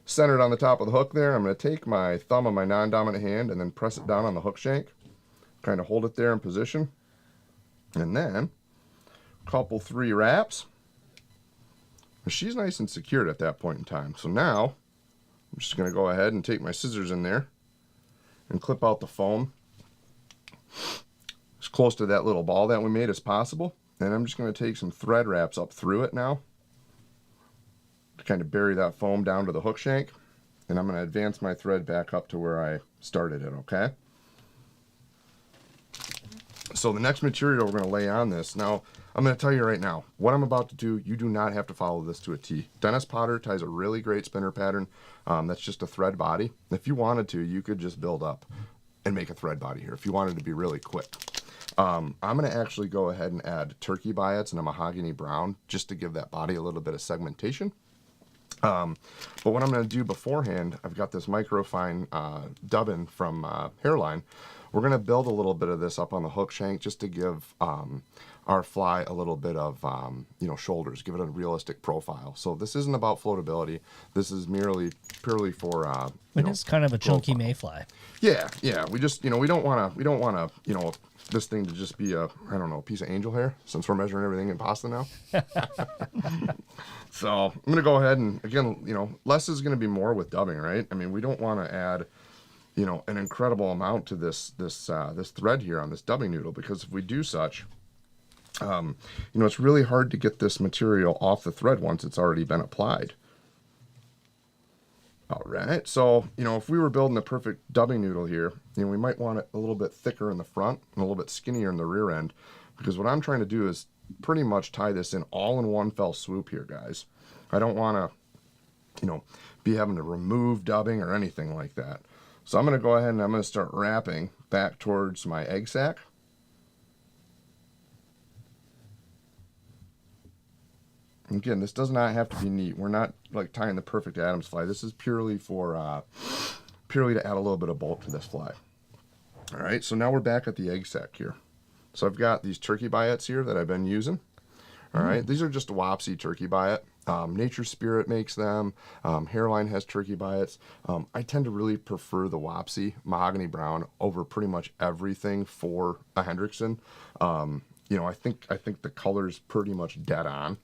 centered on the top of the hook there. I'm going to take my thumb on my non-dominant hand and then press it down on the hook shank, kind of hold it there in position. And then couple 3 wraps. She's nice and secured at that point in time. So now I'm just going to go ahead and take my scissors in there and clip out the foam as close to that little ball that we made as possible. And I'm just going to take some thread wraps up through it now to kind of bury that foam down to the hook shank. And I'm going to advance my thread back up to where I started it, okay? So the next material we're going to lay on this, now I'm going to tell you right now, what I'm about to do, you do not have to follow this to a T. Dennis Potter ties a really great spinner pattern. That's just a thread body. If you wanted to, you could just build up and make a thread body here if you wanted to be really quick. I'm going to actually go ahead and add turkey biots and a mahogany brown just to give that body a little bit of segmentation. But what I'm going to do beforehand, I've got this microfine dubbin from Hairline. We're going to build a little bit of this up on the hook shank just to give our fly a little bit of, shoulders, give it a realistic profile. So this isn't about floatability. This is purely for, It's kind of a chunky profile. mayfly. Yeah. We just, we don't want to, this thing to just be a piece of angel hair, since we're measuring everything in pasta now. So I'm going to go ahead and, again, less is going to be more with dubbing, right? I mean, we don't want to add, an incredible amount to this thread here on this dubbing noodle, because if we do such, it's really hard to get this material off the thread once it's already been applied. All right, so, if we were building the perfect dubbing noodle here, we might want it a little bit thicker in the front and a little bit skinnier in the rear end, because what I'm trying to do is pretty much tie this in all in one fell swoop here, guys. I don't want to, be having to remove dubbing or anything like that. So I'm going to go ahead and I'm going to start wrapping back towards my egg sac. Again, this does not have to be neat. We're not like tying the perfect Adams fly. This is purely for purely to add a little bit of bulk to this fly. All right, so now we're back at the egg sac here. So I've got these turkey biots here that I've been using. All right, these are just a Wapsi turkey biot. Nature Spirit makes them. Hairline has turkey biots. I tend to really prefer the Wapsi mahogany brown over pretty much everything for a Hendrickson. I think the color's pretty much dead on.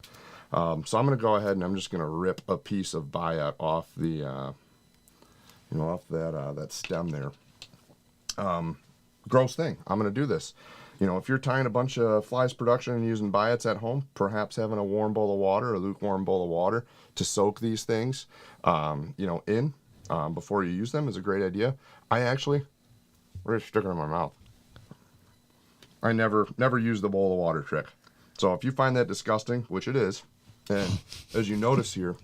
So I'm going to go ahead and I'm just going to rip a piece of biot off the, off that stem there. Gross thing. I'm going to do this. If you're tying a bunch of flies production and using biots at home, perhaps having a warm bowl of water, a lukewarm bowl of water to soak these things, in before you use them is a great idea. We're going to stick it in my mouth. I never use the bowl of water trick. So if you find that disgusting, which it is, and as you notice here,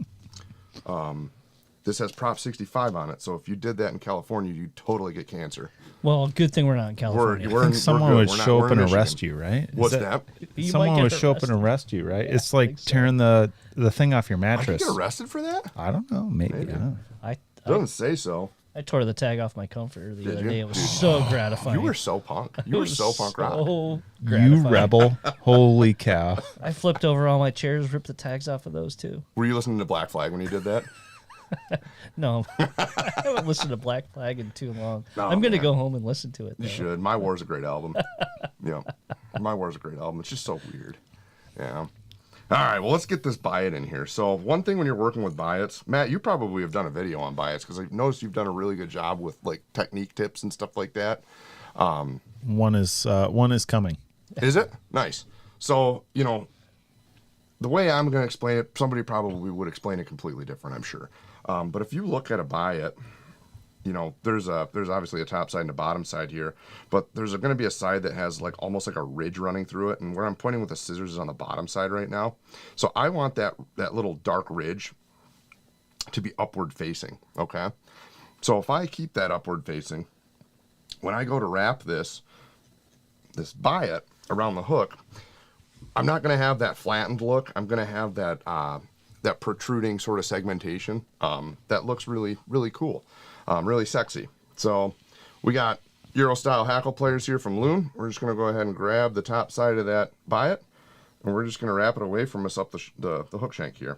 this has Prop 65 on it. So if you did that in California, you'd totally get cancer. Well, good thing we're not in California. I think someone would show up and arrest you, right? What's that? Someone would show up and arrest you, right? It's like tearing the thing off your I mattress. get arrested for that? I don't know. Maybe. I don't know. It doesn't say so. I tore the tag off my comforter the other you? day. It was so gratifying. You were so punk. You were so punk rock. So You gratifying. rebel. Holy cow. I flipped over all my chairs, ripped the tags off of those too. Were you listening to Black Flag when you did that? No, I haven't listened to Black Flag in too long. Oh, I'm going to man. go home and listen to it. You Though. should. My War's a great album. Yeah. My War's a great album. It's just so weird. Yeah. All right, well, let's get this biot in here. So one thing when you're working with biots, Matt, you probably have done a video on biots because I've noticed you've done a really good job with like technique tips and stuff like that. One is coming. Is it? Nice. So, the way I'm going to explain it, somebody probably would explain it completely different, I'm sure. But if you look at a biot, there's obviously a top side and a bottom side here, but there's going to be a side that has like almost like a ridge running through it, and where I'm pointing with the scissors is on the bottom side right now. So I want that little dark ridge to be upward facing, okay? So if I keep that upward facing, when I go to wrap this biot around the hook, I'm not going to have that flattened look. I'm going to have that protruding sort of segmentation that looks really, really cool. Really sexy. So we got Euro style hackle pliers here from Loon. We're just going to go ahead and grab the top side of that biot, and we're just going to wrap it away from us up the hook shank here.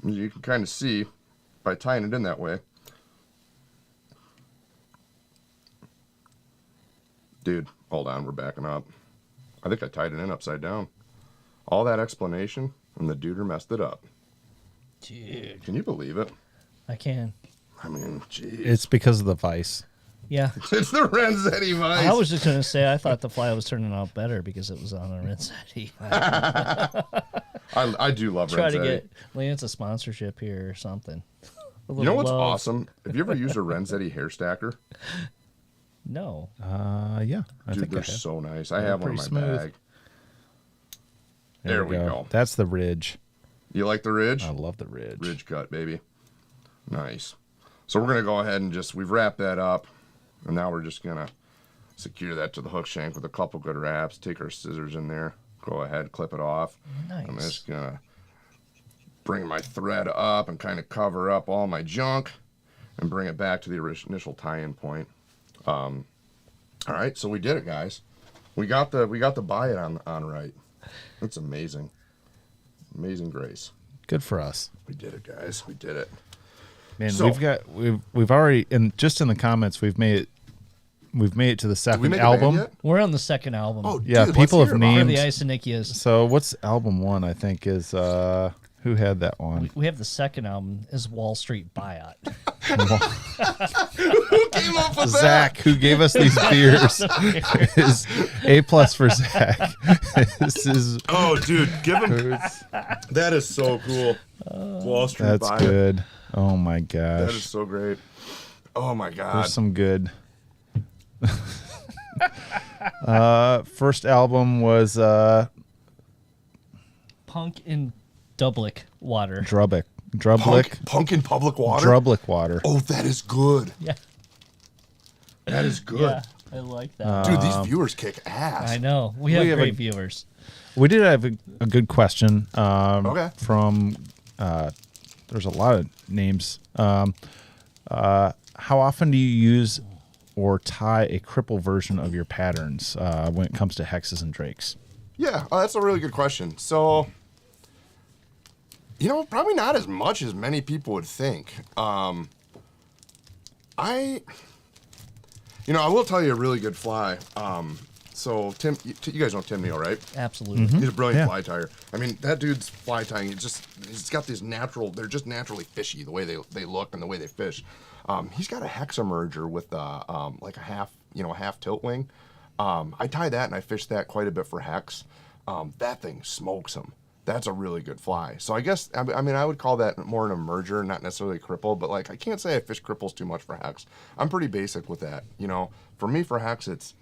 As you can kind of see by tying it in that way. Dude, hold on, we're backing up. I think I tied it in upside down. All that explanation, and the duder messed it up. Dude, Can you believe it? I can. I mean, geez. It's because of the vice. Yeah. It's the Renzetti vice. I was just going to say, I thought the fly was turning out better because it was on a Renzetti. I do love Try to Renzetti. get Lance a sponsorship here or something. You know what's awesome? Have you ever used a Renzetti hair stacker? No. Yeah. I Dude, think they're I have. so nice. I have one in my pretty smooth. bag. There we go. That's the ridge. You like the ridge? I love the ridge. Ridge cut, baby. Nice. So we're going to go ahead and we've wrapped that up. And now we're just going to secure that to the hook shank with a couple good wraps. Take our scissors in there. Go ahead, clip it off. Nice. I'm just going to bring my thread up and kind of cover up all my junk and bring it back to the initial tie-in point. All right, so we did it, guys. We got the buy it on right. It's amazing. Amazing grace. Good for us. We did it, guys. We did it. Man, So- we've already, and just in the comments, we've made it to the Did we second make a band album. yet? We're on the second album. Oh, Yeah, dude, people let's have hear about it. For named- the Isonychias. So what's album 1? I think is who had that one? We have the second album is Wall Street Buyout. Who came up with that? Zach, who gave us these beers, is A+ for Zach. This is Oh, dude, give him. That is so cool. Wall Street that's Buyout. good. Oh my That is gosh, so great. Oh my God. there's some good. First album was Punk in Dublick Water. Drublick Punk in public water. Drublick Water. Oh, that is good. Yeah. That is good. Yeah. I like that. Dude, these viewers kick ass. I know. We have have great a- viewers. We did have a good question. Okay. From there's a lot of names. How often do you use or tie a cripple version of your patterns when it comes to hexes and drakes? Yeah, that's a really good question. So, probably not as much as many people would think. I will tell you a really good fly. So Tim, you guys know Tim Neal, right? Absolutely. He's a brilliant Yeah. fly tire. I mean, that dude's fly tying, he's got these they're just naturally fishy, the way they look and the way they fish. He's got a hex emerger with like a half tilt wing. I tie that and I fish that quite a bit for hex. That thing smokes them. That's a really good fly. So I guess, I mean, I would call that more an emerger, not necessarily a cripple, but like, I can't say I fish cripples too much for hex. I'm pretty basic with that. For me, for hex, it's,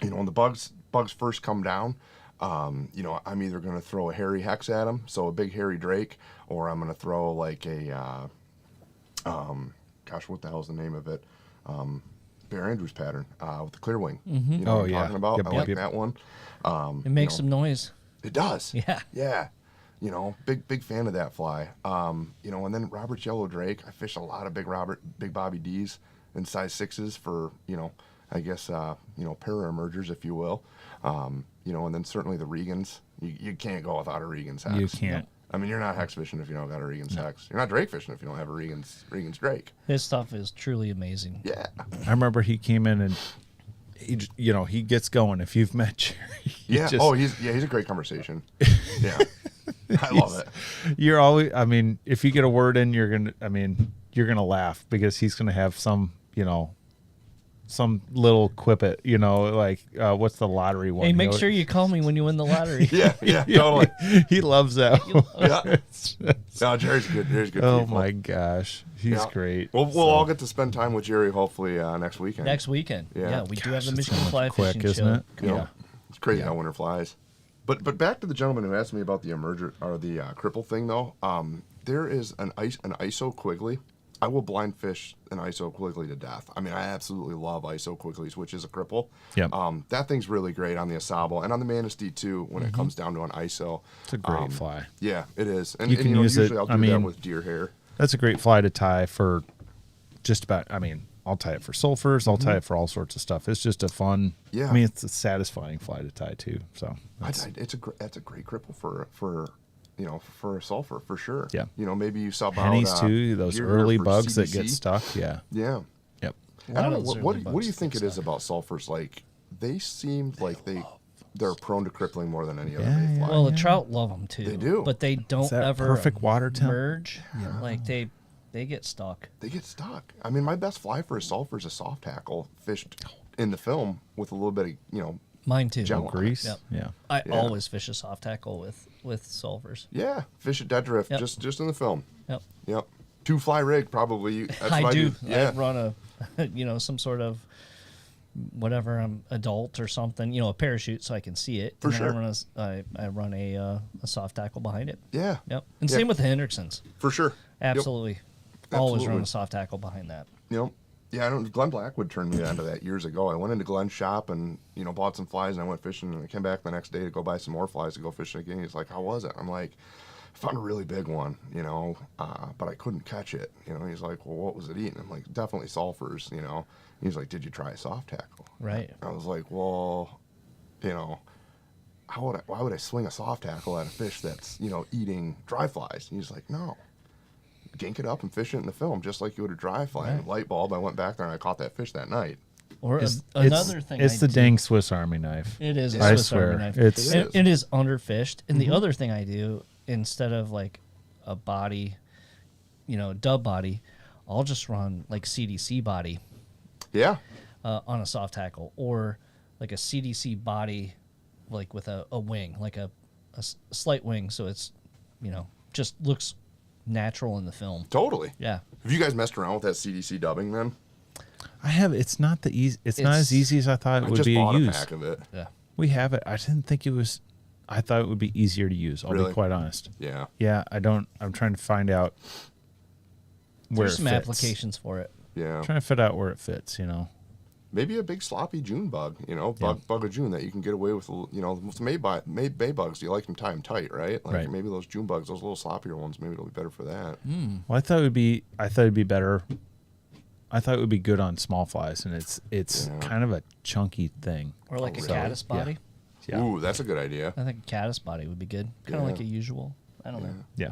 when the bugs first come down, I'm either going to throw a hairy hex at them, so a big hairy drake, or I'm going to throw like a, gosh, what the hell's the name of it? Bear Andrews pattern with the clear wing. You know Oh, what I'm yeah. talking about? Yep, I yep, like yep. that one. It makes some noise. It does. Yeah. Yeah. Big fan of that fly. And then Robert's Yellow Drake. I fish a lot of Big Bobby D's in size 6s for, I guess, para emergers, if you will. And then certainly the Regans. You can't go without a Regan's hex. You can't. I mean, you're not hex fishing if you don't got a Regan's hex. You're not drake fishing if you don't have a Regan's Drake. His stuff is truly amazing. Yeah. I remember he came in and he gets going. If you've met Jerry, Yeah. He's a great conversation. Yeah. I love it. You're always. I mean, if you get a word in, you're gonna laugh because he's gonna have some little quip it. Like what's the lottery one? Hey, make sure you call me when you win the lottery. Yeah, totally. He loves that. Yeah. No, Jerry's good. Jerry's good. Oh people. my gosh, he's Yeah. great. We'll all get to spend time with Jerry hopefully next weekend. Next weekend. Yeah. Yeah, we do have the Gosh, Michigan it's Fly quick, Fishing isn't Show. it? You know, Yeah. It's crazy Yeah. how winter flies. But back to the gentleman who asked me about the emerger or the cripple thing though. There is an ISO Quigley. I will blind fish an ISO Quigley to death. I mean, I absolutely love ISO Quigleys, which is a cripple. Yep. That thing's really great on the Au Sable and on the Manistee too when it comes down to an ISO. It's a great fly. Yeah, it is. And You can use it- usually I'll do I that mean- with deer hair. That's a great fly to tie for just about. I mean, I'll tie it for sulfurs. I'll tie it for all sorts of stuff. It's just a fun. Yeah. I mean, it's a satisfying fly to tie too. So That's a great cripple for a sulfur for sure. Yeah. Maybe you sub pennies out too. Those your early for bugs that CBC. get stuck. Yeah. Yeah. Yep. A I lot don't know. of those What early do bugs you think get it is stuck. about sulfurs? Like they seem like they're prone to crippling more than any other Yeah, mayfly. yeah. Well, the trout love them too. They do. but they don't that ever perfect water temp? merge. Like they get stuck. They get stuck. I mean, my best fly for a sulfur is a soft tackle fished in the film with a little bit of Mine too. Gel. Grease. Yep. Yeah. I Yeah. always fish a soft tackle with sulfurs. yeah, fish at dead drift Yep. just in the film. Yep. Yep. 2-fly rig probably. That's what I do. Yeah. I run a some sort of whatever adult or something, a parachute so I can see it. For and sure. Then I run a soft tackle behind it. Yeah. Yep. And Yeah. same with the Hendricksons. For sure. Yep. Absolutely. Always run Absolutely. a soft tackle behind that. Yep. Yeah, Glenn Blackwood turned me onto that years ago. I went into Glenn's shop and, bought some flies and I went fishing and I came back the next day to go buy some more flies to go fishing again. He's like, how was it? I'm like, found a really big one, you know, but I couldn't catch it. You know, he's like, well, what was it eating? I'm like, definitely sulfurs, you know. He's like, did you try a soft tackle? Right. I was like, well, you know, why would I swing a soft tackle at a fish that's, you know, eating dry flies? And he's like, no, gink it up and fish it in the film just like you would a dry fly. Right. And light bulb, I went back there and I caught that fish that night. Or It's- another thing. It's I the do- dang Swiss Army knife. It is. A I Swiss swear. Army knife. It's- It is underfished. And the other thing I do, instead of like a body, you know, dub body, I'll just run like CDC body Yeah. on a soft tackle, or like a CDC body, like with a wing, like a slight wing, so it's, you know, just looks natural in the film. Totally. Yeah. Have you guys messed around with that CDC dubbing then? I have. It's not the easy. It's not as easy as I thought it I would just be bought to a use. pack of it. Yeah. We have it. I didn't think it was. I thought it would be easier to use. I'll Really? be quite honest. Yeah. Yeah, I don't. I'm trying to find out where There's it some fits. applications for it. Yeah. I'm trying to fit out where it fits. You know. Maybe a big sloppy June bug, you know, bug of June that you can get away with, you know, with May bugs, you like them tie them tight, right? Like Right. maybe those June bugs, those little sloppier ones, maybe it'll be better for that. Well, I thought it would be. I thought it'd be better. I thought it would be good on small flies, and it's Yeah. kind of a chunky thing. Or like a really? caddis body. Yeah. Ooh, that's a good idea. I think a caddis body would be good. Kind of Yeah. like a usual. I don't know. Yeah.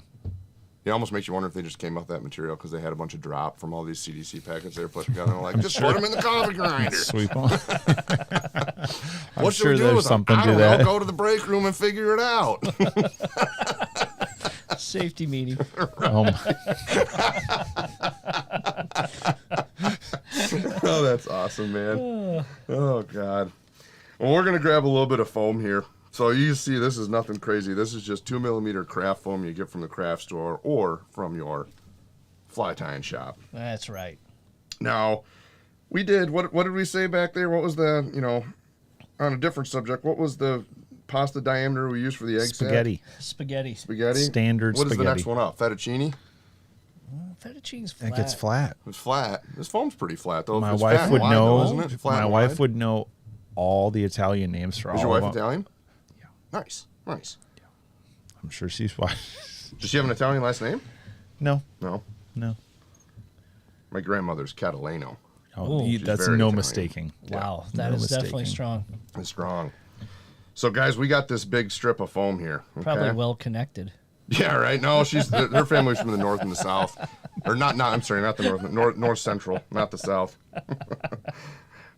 It almost makes you wonder if they just came up with that material because they had a bunch of drop from all these CDC packets they were putting together. And like, just put them in the coffee grinder. Sweep on. I'm What should sure we do there's with them? something I to don't that. know. Go to the break room and figure it out. Safety meeting. Oh my. Oh, that's awesome, man. Oh, God. Well, we're going to grab a little bit of foam here. So you see, this is nothing crazy. This is just 2mm craft foam you get from the craft store or from your fly tying shop. That's right. Now, we did, what did we say back there? What was the, you know, on a different subject, what was the pasta diameter we used for the egg set? Spaghetti. Spaghetti. Spaghetti? Standard What is the next spaghetti. one up? Fettuccine? Fettuccine's flat. It gets flat. It's flat. This foam's pretty flat, though. My It's wife fat and would wide, though, know. isn't it? Flat My and wife wide. would know all the Italian names for Is all your wife of them. Italian? Yeah. Nice. Nice. I'm sure she's white. Does she have an Italian last name? No, No. no. My grandmother's Catalano. Oh, Ooh. that's very no Italian. mistaking. Wow, that No is definitely mistaking. strong. It's strong. So, guys, we got this big strip of foam here. Okay? Probably well connected. Yeah, right. No, her family's from the north and the south, or not. I'm sorry, not the north central, not the south.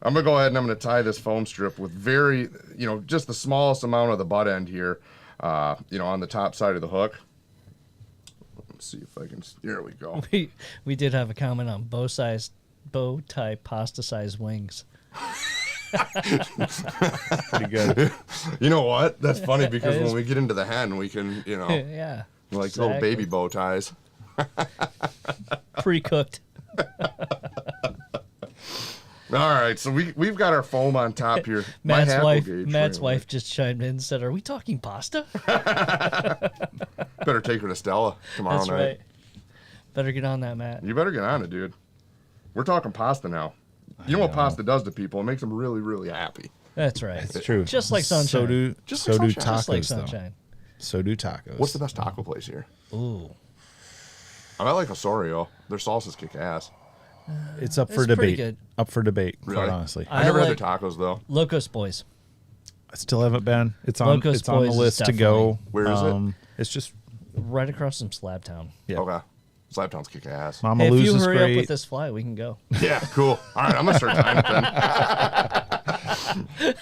I'm gonna go ahead and I'm gonna tie this foam strip with very, you know, just the smallest amount of the butt end here, you know, on the top side of the hook. Let's see if I can. There we go. We did have a comment on bow tie pasta size wings. Pretty good. You know what? That's funny because That is- when we get into the hen, we can, you know, Yeah. like little exactly. baby bow ties. Pre-cooked. All right, so we've got our foam on top here. My Matt's hackle wife. gauge Matt's ran wife just chimed in and said, "Are we talking pasta?" away. Better take her to Stella tomorrow That's night. right. Better get on that, Matt. You better get on it, dude. We're talking pasta now. You know what pasta does to people? It makes them really, really happy. That's right. It's true. Just like sunshine. So do Just so like do sunshine. tacos Just like though. sunshine. So do tacos. What's the best taco place here? Ooh. I like Osorio. Their salsas kick ass. It's up for It's pretty debate. good. Up for debate. Really? Quite honestly, I I never like- had their tacos though. Locos Boys. I still haven't been. It's on. Locos It's on the Boys is list to go. Where is it? It's just Right across from Slab Town. yeah. Okay. Slaptown's kick ass. Mama Hey, if Lou's you is hurry up great. with this fly, we can go. Yeah, cool. All right, I'm gonna start tying it then.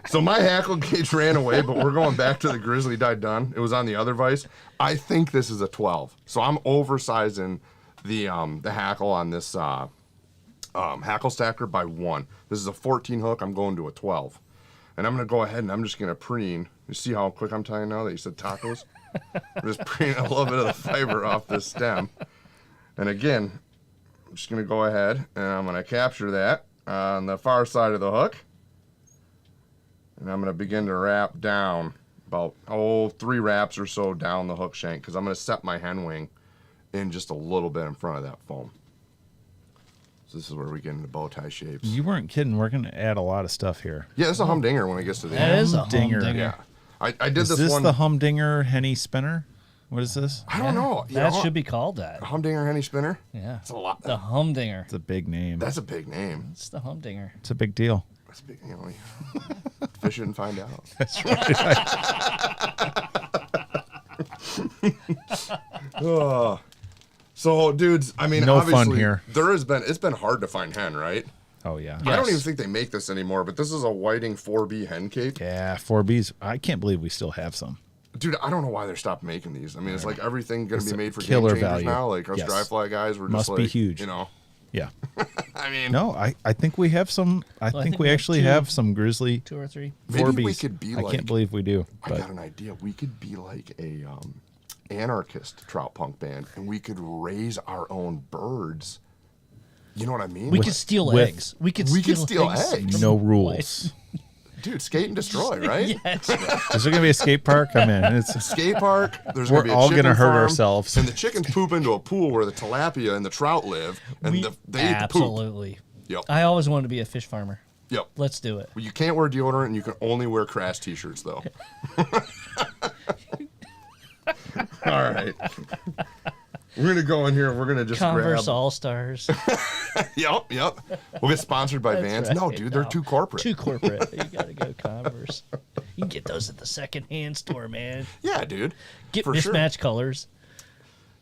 So my hackle gauge ran away, but we're going back to the Grizzly Dyed Done. It was on the other vise. I think this is a 12. So I'm oversizing the hackle on this hackle stacker by 1. This is a 14 hook. I'm going to a 12. And I'm going to go ahead and I'm just going to preen. You see how quick I'm tying now that you said tacos? I'm just preening a little bit of the fiber off this stem. And again, I'm just going to go ahead and I'm going to capture that on the far side of the hook. And I'm going to begin to wrap down about, 3 wraps or so down the hook shank because I'm going to set my hen wing in just a little bit in front of that foam. So this is where we get into bow tie shapes. You weren't kidding. We're going to add a lot of stuff here. Yeah, it's a humdinger when it gets to the That end. is a Humdinger. humdinger. Yeah. I did Is this this one. the humdinger Henny spinner? What is this? I don't know. You That know, should be called that. Humdinger Henny Spinner. Yeah. It's a lot. The Humdinger. It's a big name. That's a big name. It's the Humdinger. It's a big deal. That's a big. You know, fish it and find out. That's right. Oh. So, dudes, I mean, No fun obviously, here. it's been hard to find hen, right? Oh yeah. I don't Yes. even think they make this anymore, but this is a whiting 4B hen cape. Yeah, 4Bs. I can't believe we still have some. Dude, I don't know why they're stopped making these. I mean, it's like everything going to It's be a made for killer game changers value. now. Like us Yes. dry fly guys, we're Must just be like, huge. you know. Yeah. I mean, No, I think we have some. I Well, I think think we we have actually 2. have some grizzly 2 or 3. 4Bs. maybe we could be I like. can't believe we do. I But got an idea. We could be like a anarchist trout punk band, and we could raise our own birds. You know what I mean? We With- could steal with- eggs. We could We steal, could steal eggs. no rules. Dude, skate and destroy, right? Yes. Is there gonna be a skate park? I'm in. It's Skate park. There's We're gonna be a all chicken gonna hurt farm, ourselves. and the chickens poop into a pool where the tilapia and the trout live, and they eat the poop. Absolutely. Yep. I always wanted to be a fish farmer. Yep. Let's do it. Well, you can't wear deodorant, and you can only wear Crash t-shirts, though. All right. We're gonna go in here. We're gonna just Converse grab. All Stars. Yep. We'll get sponsored by Vans. No, dude, they're too corporate. Too corporate. You gotta go Converse. You can get those at the secondhand store, man. Yeah, dude. Get For sure. mismatched colors.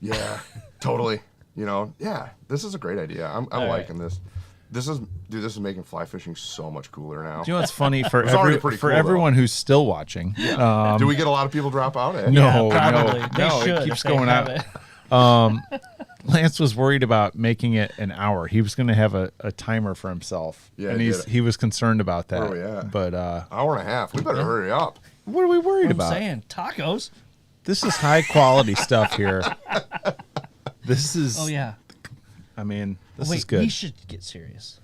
Yeah, totally. You know, yeah. This is a great idea. I'm All liking this. This is making fly fishing so much cooler now. you know what's funny for was already pretty for cool, everyone who's still watching. Do we get a lot of people drop out? Eh? No, Yeah, probably. no, They no. should It if keeps they going have out. it. Lance was worried about making it an hour. He was going to have a timer for himself, Yeah, and I get it. he was concerned about that. Where are we at? But Hour and a half. We better hurry up. what are we worried I'm about? saying tacos. This is high quality stuff here. This is. Oh yeah. I mean, this Wait, is good. we should get serious.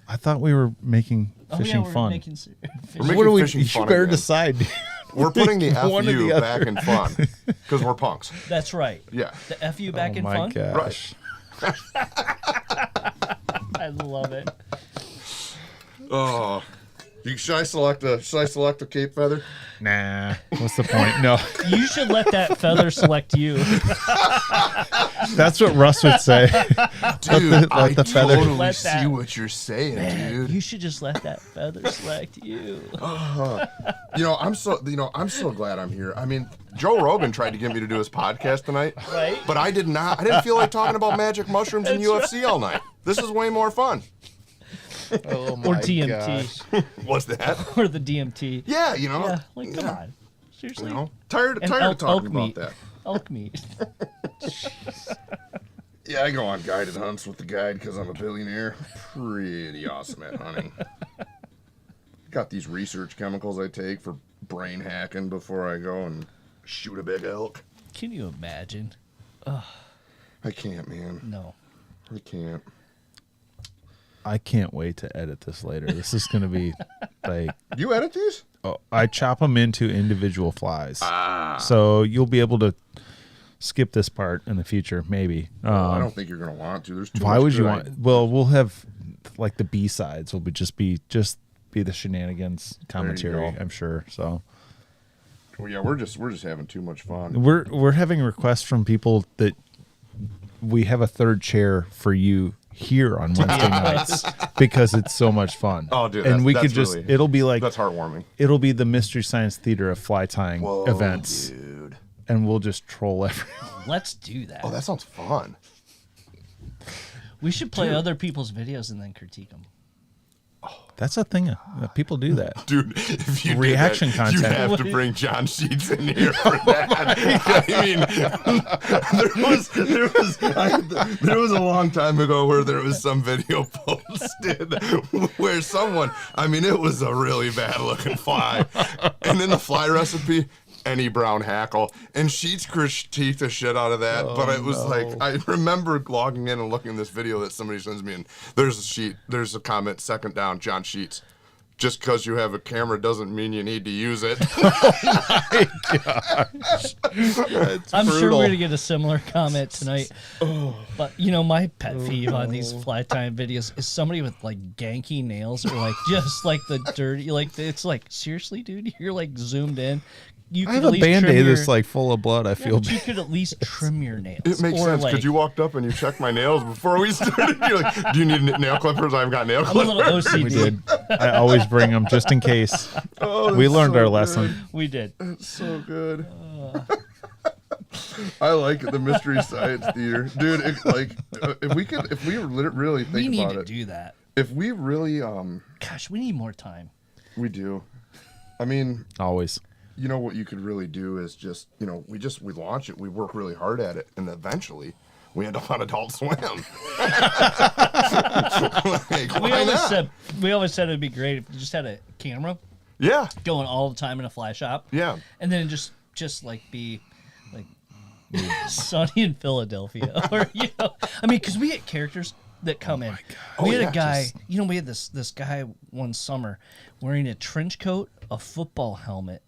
I thought we were making Oh fishing yeah, we're fun. making We're making What do we? fishing You fun better again. decide. We're putting the One or FU the back other. in fun because we're punks. That's right. Yeah. The FU back Oh in my fun. gosh. I love it. Oh, should I select a Cape Feather? Nah. What's the point? No. You should let that feather select you. That's what Russ would say. Dude, let I the feather- totally Let see that- what you're saying, dude. You should just let that feather select you. I'm so glad I'm here. I mean, Joe Rogan tried to get me to do his podcast tonight, Right? but I did not. I didn't feel like talking about magic mushrooms and UFC all night. This is way more fun. Oh Or DMT. What's that? Or the DMT. Yeah, Yeah, like come on. You Seriously? know, tired And of talking about meat. that. Elk meat. Yeah, I go on guided hunts with the guide because I'm a billionaire. Pretty awesome at hunting. Got these research chemicals I take for brain hacking before I go and shoot a big elk. Can you imagine? I can't, man. No. I can't. I can't wait to edit this later. This is going to be like, You edit these? I chop them into individual flies. So you'll be able to skip this part in the future, maybe. I don't think you're gonna want to. There's too Why much would you good want? Well, we'll have like the B sides will be just be the shenanigans commentary, go. I'm sure. So Well, yeah, we're just having too much fun. we're having requests from people that we have a third chair for you here on Wednesday nights because it's so much fun. Oh, dude, and we that's could just really- it'll be like That's heartwarming. it'll be the Mystery Science Theater of fly tying events, dude. and we'll just troll everyone. Let's do that. Oh, that sounds fun. We should play other people's videos and then critique them. That's a thing. People do that. Dude, if you Reaction did that, content. you have to bring John Sheets in here for that. I mean, there was a long time ago where there was some video posted where someone, I mean, it was a really bad looking fly, and in the fly recipe, any brown hackle, and Sheets critiqued the shit out of that. But it was like, I remember logging in and looking at this video that somebody sends me, and there's a comment, second down, John Sheets. Just because you have a camera doesn't mean you need to use it. I'm sure brutal. we're going to get a similar comment tonight. But, you know, my pet peeve on these fly time videos is somebody with, like, ganky nails or, like, just, like, the dirty, like, it's like, seriously, dude? You're, like, zoomed in. you I could have at a least Band-Aid trim that's your, like full of blood. I yeah, feel but you bad. could at least trim your nails. It makes or sense like, because you walked up and you checked my nails before we started. You're like, "Do you need nail clippers? I've got nail I'm a clippers." little OCD. We did. I always bring them just in case. Oh, We that's learned so our good. lesson. We did. It's so good. I like it, the Mystery Science Theater, dude. If we really think We need about to it, do that. if we really Gosh, we need more time. we do. I mean, Always. you know what you could really do is just, we launch it, we work really hard at it, and eventually we end up on Adult Swim. Like, why not? We always said it'd be great if you just had a camera Yeah, going all the time in a fly shop. yeah. And then just like be like Sunny in Philadelphia, or I mean, because we had characters that come in. We had a guy, we had this guy one summer wearing a trench coat, a football helmet.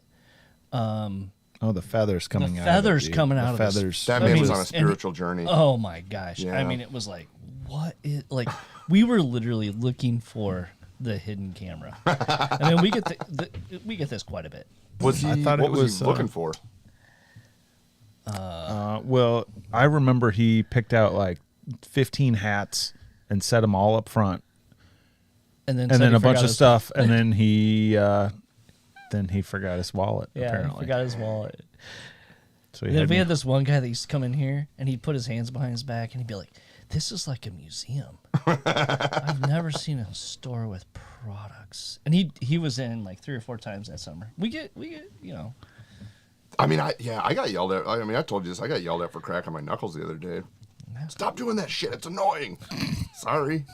Oh, the feathers coming out. feathers of it, coming the out of this- feathers. That I man mean, was on a and- spiritual journey. Oh my gosh! Yeah. I mean, it was like, what is like? We were literally looking for the hidden camera. I mean, we get this quite a bit. Was he? I thought what it was was, he looking for? Well, I remember he picked out like 15 hats and set them all up front, And then and said then he a bunch forgot of his- stuff, and then he forgot his wallet. Yeah, apparently, he forgot his wallet. So And then we had this one guy that used to come in here, and he'd put his hands behind his back, and he'd be like, "This is like a museum. I've never seen a store with products." And he was in like 3 or 4 times that summer. We get I mean, I got yelled at. I mean, I told you this. I got yelled at for cracking my knuckles the other day. Stop doing that shit. It's annoying. Sorry.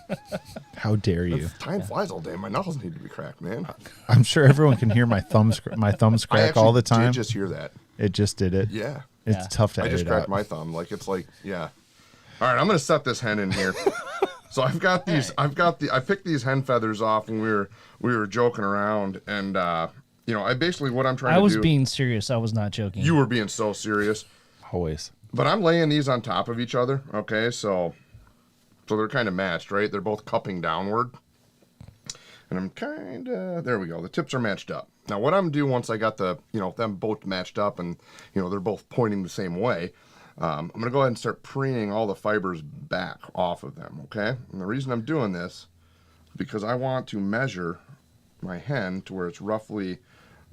How dare you? Time flies all day. My knuckles need to be cracked, man. I'm sure everyone can hear my thumbs I crack all the actually time. did just hear that. It just did it. Yeah. It's Yeah. tough to I edit just cracked out. my thumb. Yeah. All right, I'm gonna set this hen in here. So I've got these. I picked these hen feathers off when we were joking around, and I basically what I'm trying I to was do. being serious. I was not joking. You were being so serious, Always. but I'm laying these on top of each other. Okay, so they're kind of matched, right? They're both cupping downward, and I'm kind of there. We go. The tips are matched up. Now what I'm doing once I got them both matched up, and they're both pointing the same way. I'm going to go ahead and start preening all the fibers back off of them, okay? And the reason I'm doing this is because I want to measure my hen to where it's roughly,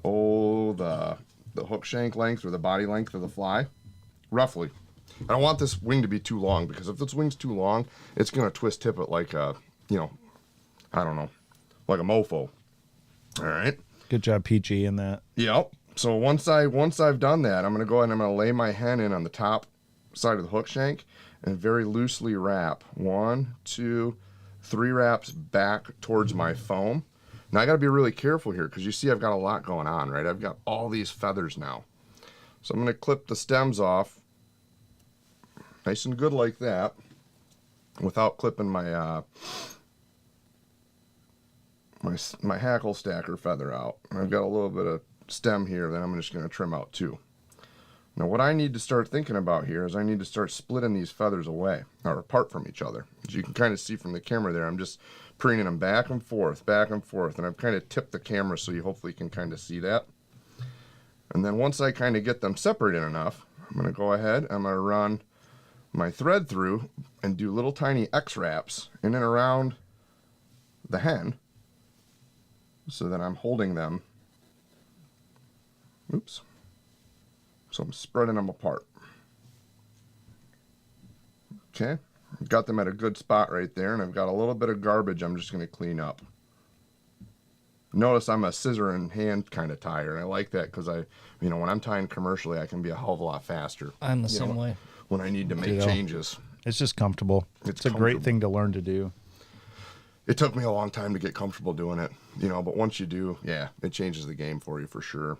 the hook shank length or the body length of the fly. Roughly. I don't want this wing to be too long, because if this wing's too long, it's going to twist tip it like a, I don't know, like a mofo. All right? Good job, PG, in that. Yep. So once I've done that, I'm going to go ahead and I'm going to lay my hen in on the top side of the hook shank and very loosely wrap 1, 2, 3 wraps back towards my foam. Now I got to be really careful here, because you see I've got a lot going on, right? I've got all these feathers now. So I'm going to clip the stems off nice and good like that without clipping my my hackle stacker feather out. And I've got a little bit of stem here that I'm just going to trim out too. Now what I need to start thinking about here is I need to start splitting these feathers away, or apart from each other. As you can kind of see from the camera there, I'm just preening them back and forth, and I've kind of tipped the camera so you hopefully can kind of see that. And then once I kind of get them separated enough, I'm going to go ahead, I'm going to run my thread through and do little tiny X wraps in and around the hen so that I'm holding them. Oops. So I'm spreading them apart. Okay. Got them at a good spot right there, and I've got a little bit of garbage I'm just going to clean up. Notice I'm a scissor and hand kind of tyer, and I like that because when I'm tying commercially, I can be a hell of a lot faster. I'm the same way. When I need to make Ditto. changes. It's just comfortable. It's a great thing to learn to do. It took me a long time to get comfortable doing it, but once you do, yeah, it changes the game for you for sure.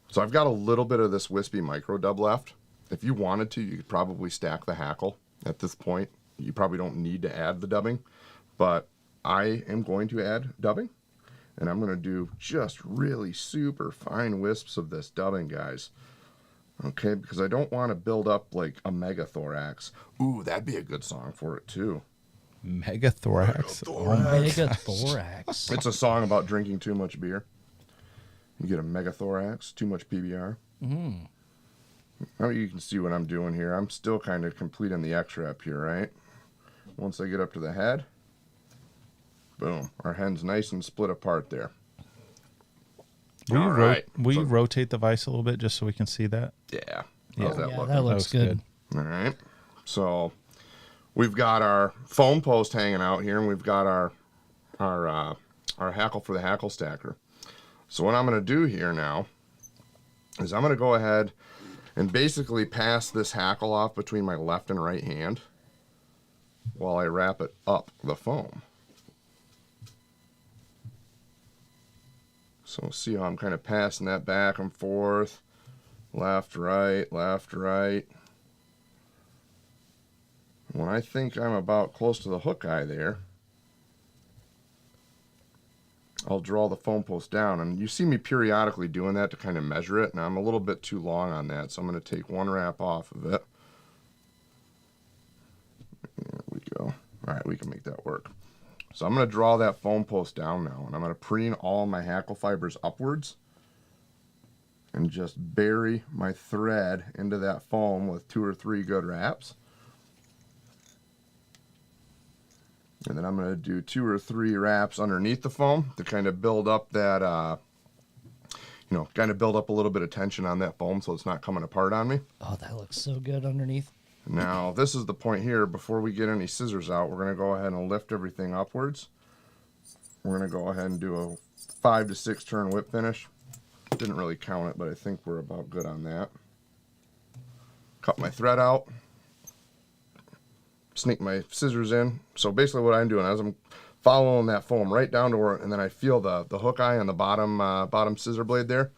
So I've got a little bit of this wispy micro dub left. If you wanted to, you could probably stack the hackle at this point. You probably don't need to add the dubbing, but I am going to add dubbing, and I'm going to do just really super fine wisps of this dubbing, guys. Okay, because I don't want to build up like a megathorax. Ooh, that'd be a good song for it too. Megathorax. Megathorax. It's a song about drinking too much beer. You get a megathorax, too much PBR. Now you can see what I'm doing here. I'm still kind of completing the X-wrap here, right? Once I get up to the head, boom, our head's nice and split apart there. Will you rotate the vise a little bit just so we can see that? Yeah. Yeah. How's that Yeah, looking? that looks good. All right. So we've got our foam post hanging out here, and we've got our hackle for the hackle stacker. So what I'm going to do here now is I'm going to go ahead and basically pass this hackle off between my left and right hand while I wrap it up the foam. So see how I'm kind of passing that back and forth, left, right, left, right. When I think I'm about close to the hook eye there, I'll draw the foam post down, and you see me periodically doing that to kind of measure it. Now I'm a little bit too long on that, so I'm going to take one wrap off of it. There we go. All right, we can make that work. So I'm going to draw that foam post down now, and I'm going to preen all my hackle fibers upwards and just bury my thread into that foam with 2 or 3 good wraps. And then I'm going to do 2 or 3 wraps underneath the foam to kind of build up that, kind of build up a little bit of tension on that foam so it's not coming apart on me. Oh, that looks so good underneath. Now, this is the point here. Before we get any scissors out, we're going to go ahead and lift everything upwards. We're going to go ahead and do a 5 to 6 turn whip finish. Didn't really count it, but I think we're about good on that. Cut my thread out. Sneak my scissors in. So basically what I'm doing is I'm following that foam right down to where, and then I feel the hook eye on the bottom scissor blade there,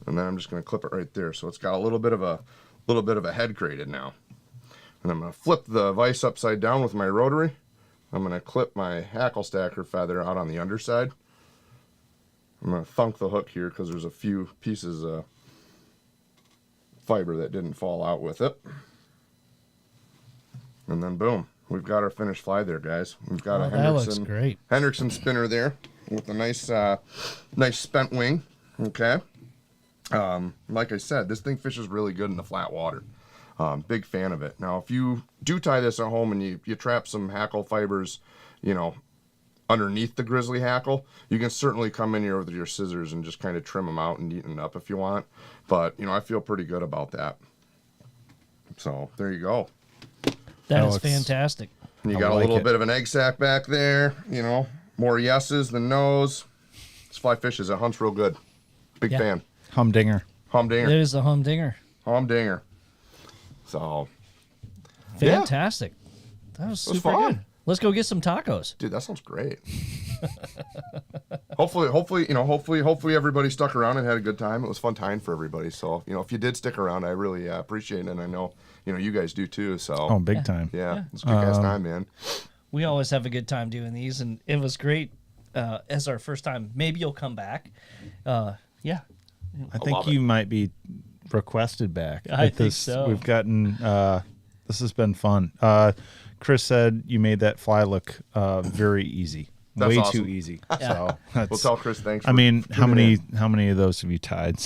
and then I'm just going to clip it right there. So it's got a little bit of a head created now. And I'm going to flip the vise upside down with my rotary. I'm going to clip my hackle stacker feather out on the underside. I'm going to thunk the hook here because there's a few pieces of fiber that didn't fall out with it. And then boom, we've got our finished fly there, guys. We've got a that looks great. Hendrickson spinner there with a nice spent wing. Okay. Like I said, this thing fishes really good in the flat water. Big fan of it. Now, if you do tie this at home and you trap some hackle fibers, underneath the grizzly hackle, you can certainly come in here with your scissors and just kind of trim them out and neaten it up if you want. But, I feel pretty good about that. So, there you go. That is fantastic. And you got a little bit of an egg sac back there, more yeses than nos. This fly fishes. It hunts real good. Big fan. Humdinger. Humdinger. It is a humdinger. Humdinger. So, fantastic. That was super fun. good. Let's go get some tacos. Dude, that sounds great. hopefully everybody stuck around and had a good time. It was a fun time for everybody. So, if you did stick around, I really appreciate it. And I know, you guys do too. So, big time. Yeah. It's a good ass time, man. We always have a good time doing these, and it was great as our first time. Maybe you'll come back. I think you might be requested back. I think so. We've gotten this has been fun. Chris said you made that fly look very easy. That's way awesome. too easy. So We'll tell Chris thanks. how many of those have you tied?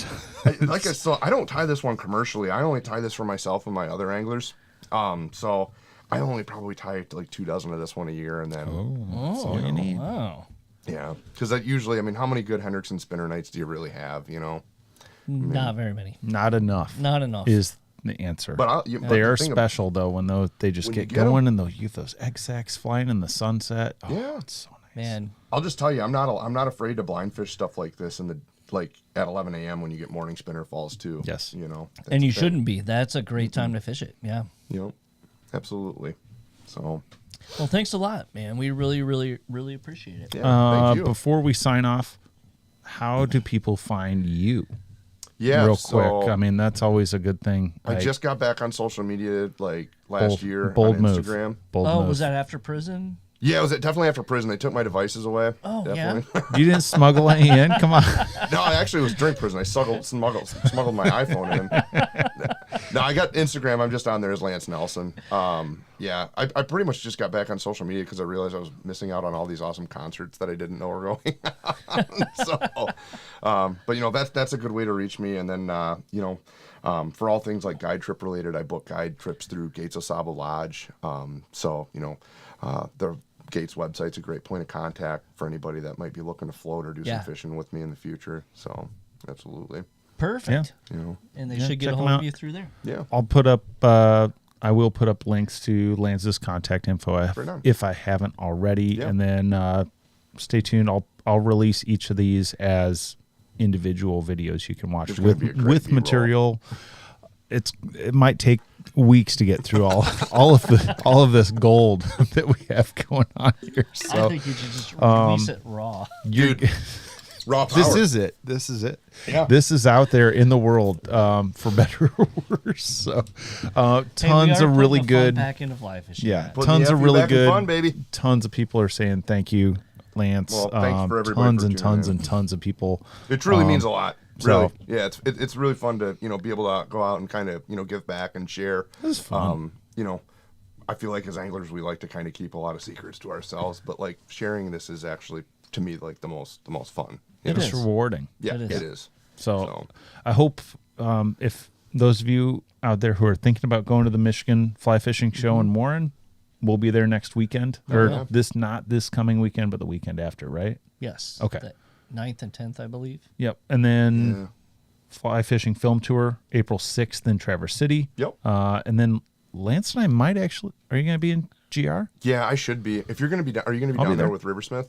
I don't tie this one commercially. I only tie this for myself and my other anglers. So I only probably tie like 2 dozen of this one a year, and then That's all you need. Wow. yeah, because that usually, how many good Hendrickson spinner nights do you really have? Not very many. Not enough. Not enough. Is the answer. But they are special though when they just get going and you get those egg sacs flying in the sunset. Oh, Yeah. it's so nice. Man, I'll just tell you, I'm not afraid to blind fish stuff like this in the at 11 a.m. when you get morning spinner falls too. Yes. and you shouldn't be. That's a great time to fish it. Yeah. Absolutely. So Well, thanks a lot, man. We really, really, really appreciate it. yeah, thank you. Before we sign off, how do people find you? Yeah, real so quick. That's always a good thing. I just got back on social media last year bold on move. Instagram. Bold Oh, move. was that after prison? Yeah, it was definitely after prison. They took my devices away. Oh, definitely. You didn't smuggle any in? Come on. No, actually, it was drink prison. I smuggled my iPhone in. No, I got Instagram. I'm just on there as Lance Nelson. Yeah, I pretty much just got back on social media because I realized I was missing out on all these awesome concerts that I didn't know were going on. So, but you know, that's a good way to reach me. And then you know, for all things like guide trip related, I book guide trips through Gates Au Sable Lodge. So you know, the Gates website's a great point of contact for anybody that might be looking to float or do Yeah. some fishing with me in the future. So, absolutely. Perfect. You know, And they Yeah, should get check a 'em hold of out. you through there. yeah. I'll put up. I will put up links to Lance's contact info Right on. if I haven't already, Yeah. and then stay tuned. I'll release each of these as individual videos you can watch There's gonna be a great with B-roll. material. It might take weeks to get through all of this gold that we have going on here. So I think you should just release it raw. Dude, raw power. this is it. This is it. Yeah. This is out there in the world, for better or worse. So, tons of really good. Back into fly fishing. Yeah, Putting tons the of FU really back in good. fun, baby. Tons of people are saying thank you, Lance. Well, thanks for everybody tons for and tuning tons in. and tons of people. It truly means a lot. Really. so- Yeah, it's really fun to, you know, be able to go out and kind of, you know, give back and share. This is fun. You know, I feel like as anglers we like to kind of keep a lot of secrets to ourselves, but like sharing this is actually to me like the most fun. You It know? is. It's rewarding. Yeah, It it is. is. So, I hope if those of you out there who are thinking about going to the Michigan Fly Fishing Show in Warren, we'll be there next weekend, or yeah. not this coming weekend, but the weekend after, right? Yes. Okay. The 9th and 10th, I believe. Yep. And then Yeah. Fly Fishing Film Tour, April 6th in Traverse City. Yep. And then Lance and I might actually. Are you going to be in GR? Yeah, I should be. If you're gonna be, are you gonna be I'll be down there there. with Riversmith?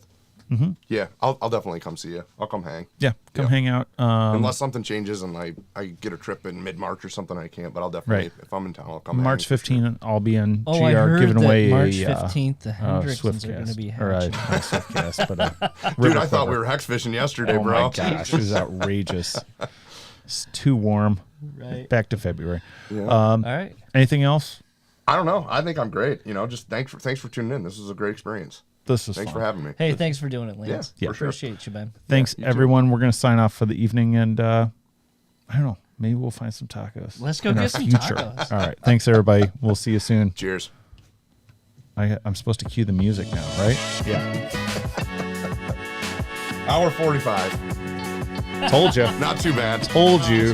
Mm-hmm. Yeah, I'll definitely come see you. I'll come hang. Yeah, come Yep. hang out. Unless something changes and I get a trip in mid-March or something, I can't. But I'll definitely, Right. if I'm in town, I'll come. March hang for sure. 15th, I'll be in Oh, GR I heard giving that away March a 15th, the Hendricksons are going to Swiftcast. be Or hatching. not Swiftcast, but Dude, River I thought we Quiver. were hex fishing yesterday, Oh bro. my gosh, it was outrageous. It's too warm. Right. Back to February. Yeah. All right. Anything else? I don't know. I think I'm great. You know, just thanks for tuning in. This was a great experience. This is Thanks fun. for having me. Hey, thanks for doing it, Lance. Yeah, for sure. Appreciate you, man. Thanks, you too. everyone. We're going to sign off for the evening, and I don't know. Maybe we'll find some tacos. Let's go in get our some future. tacos. All right. Thanks, everybody. We'll see you soon. Cheers. I'm supposed to cue the music now, right? Yeah. Hour 45. Told you. Not too bad. Told you.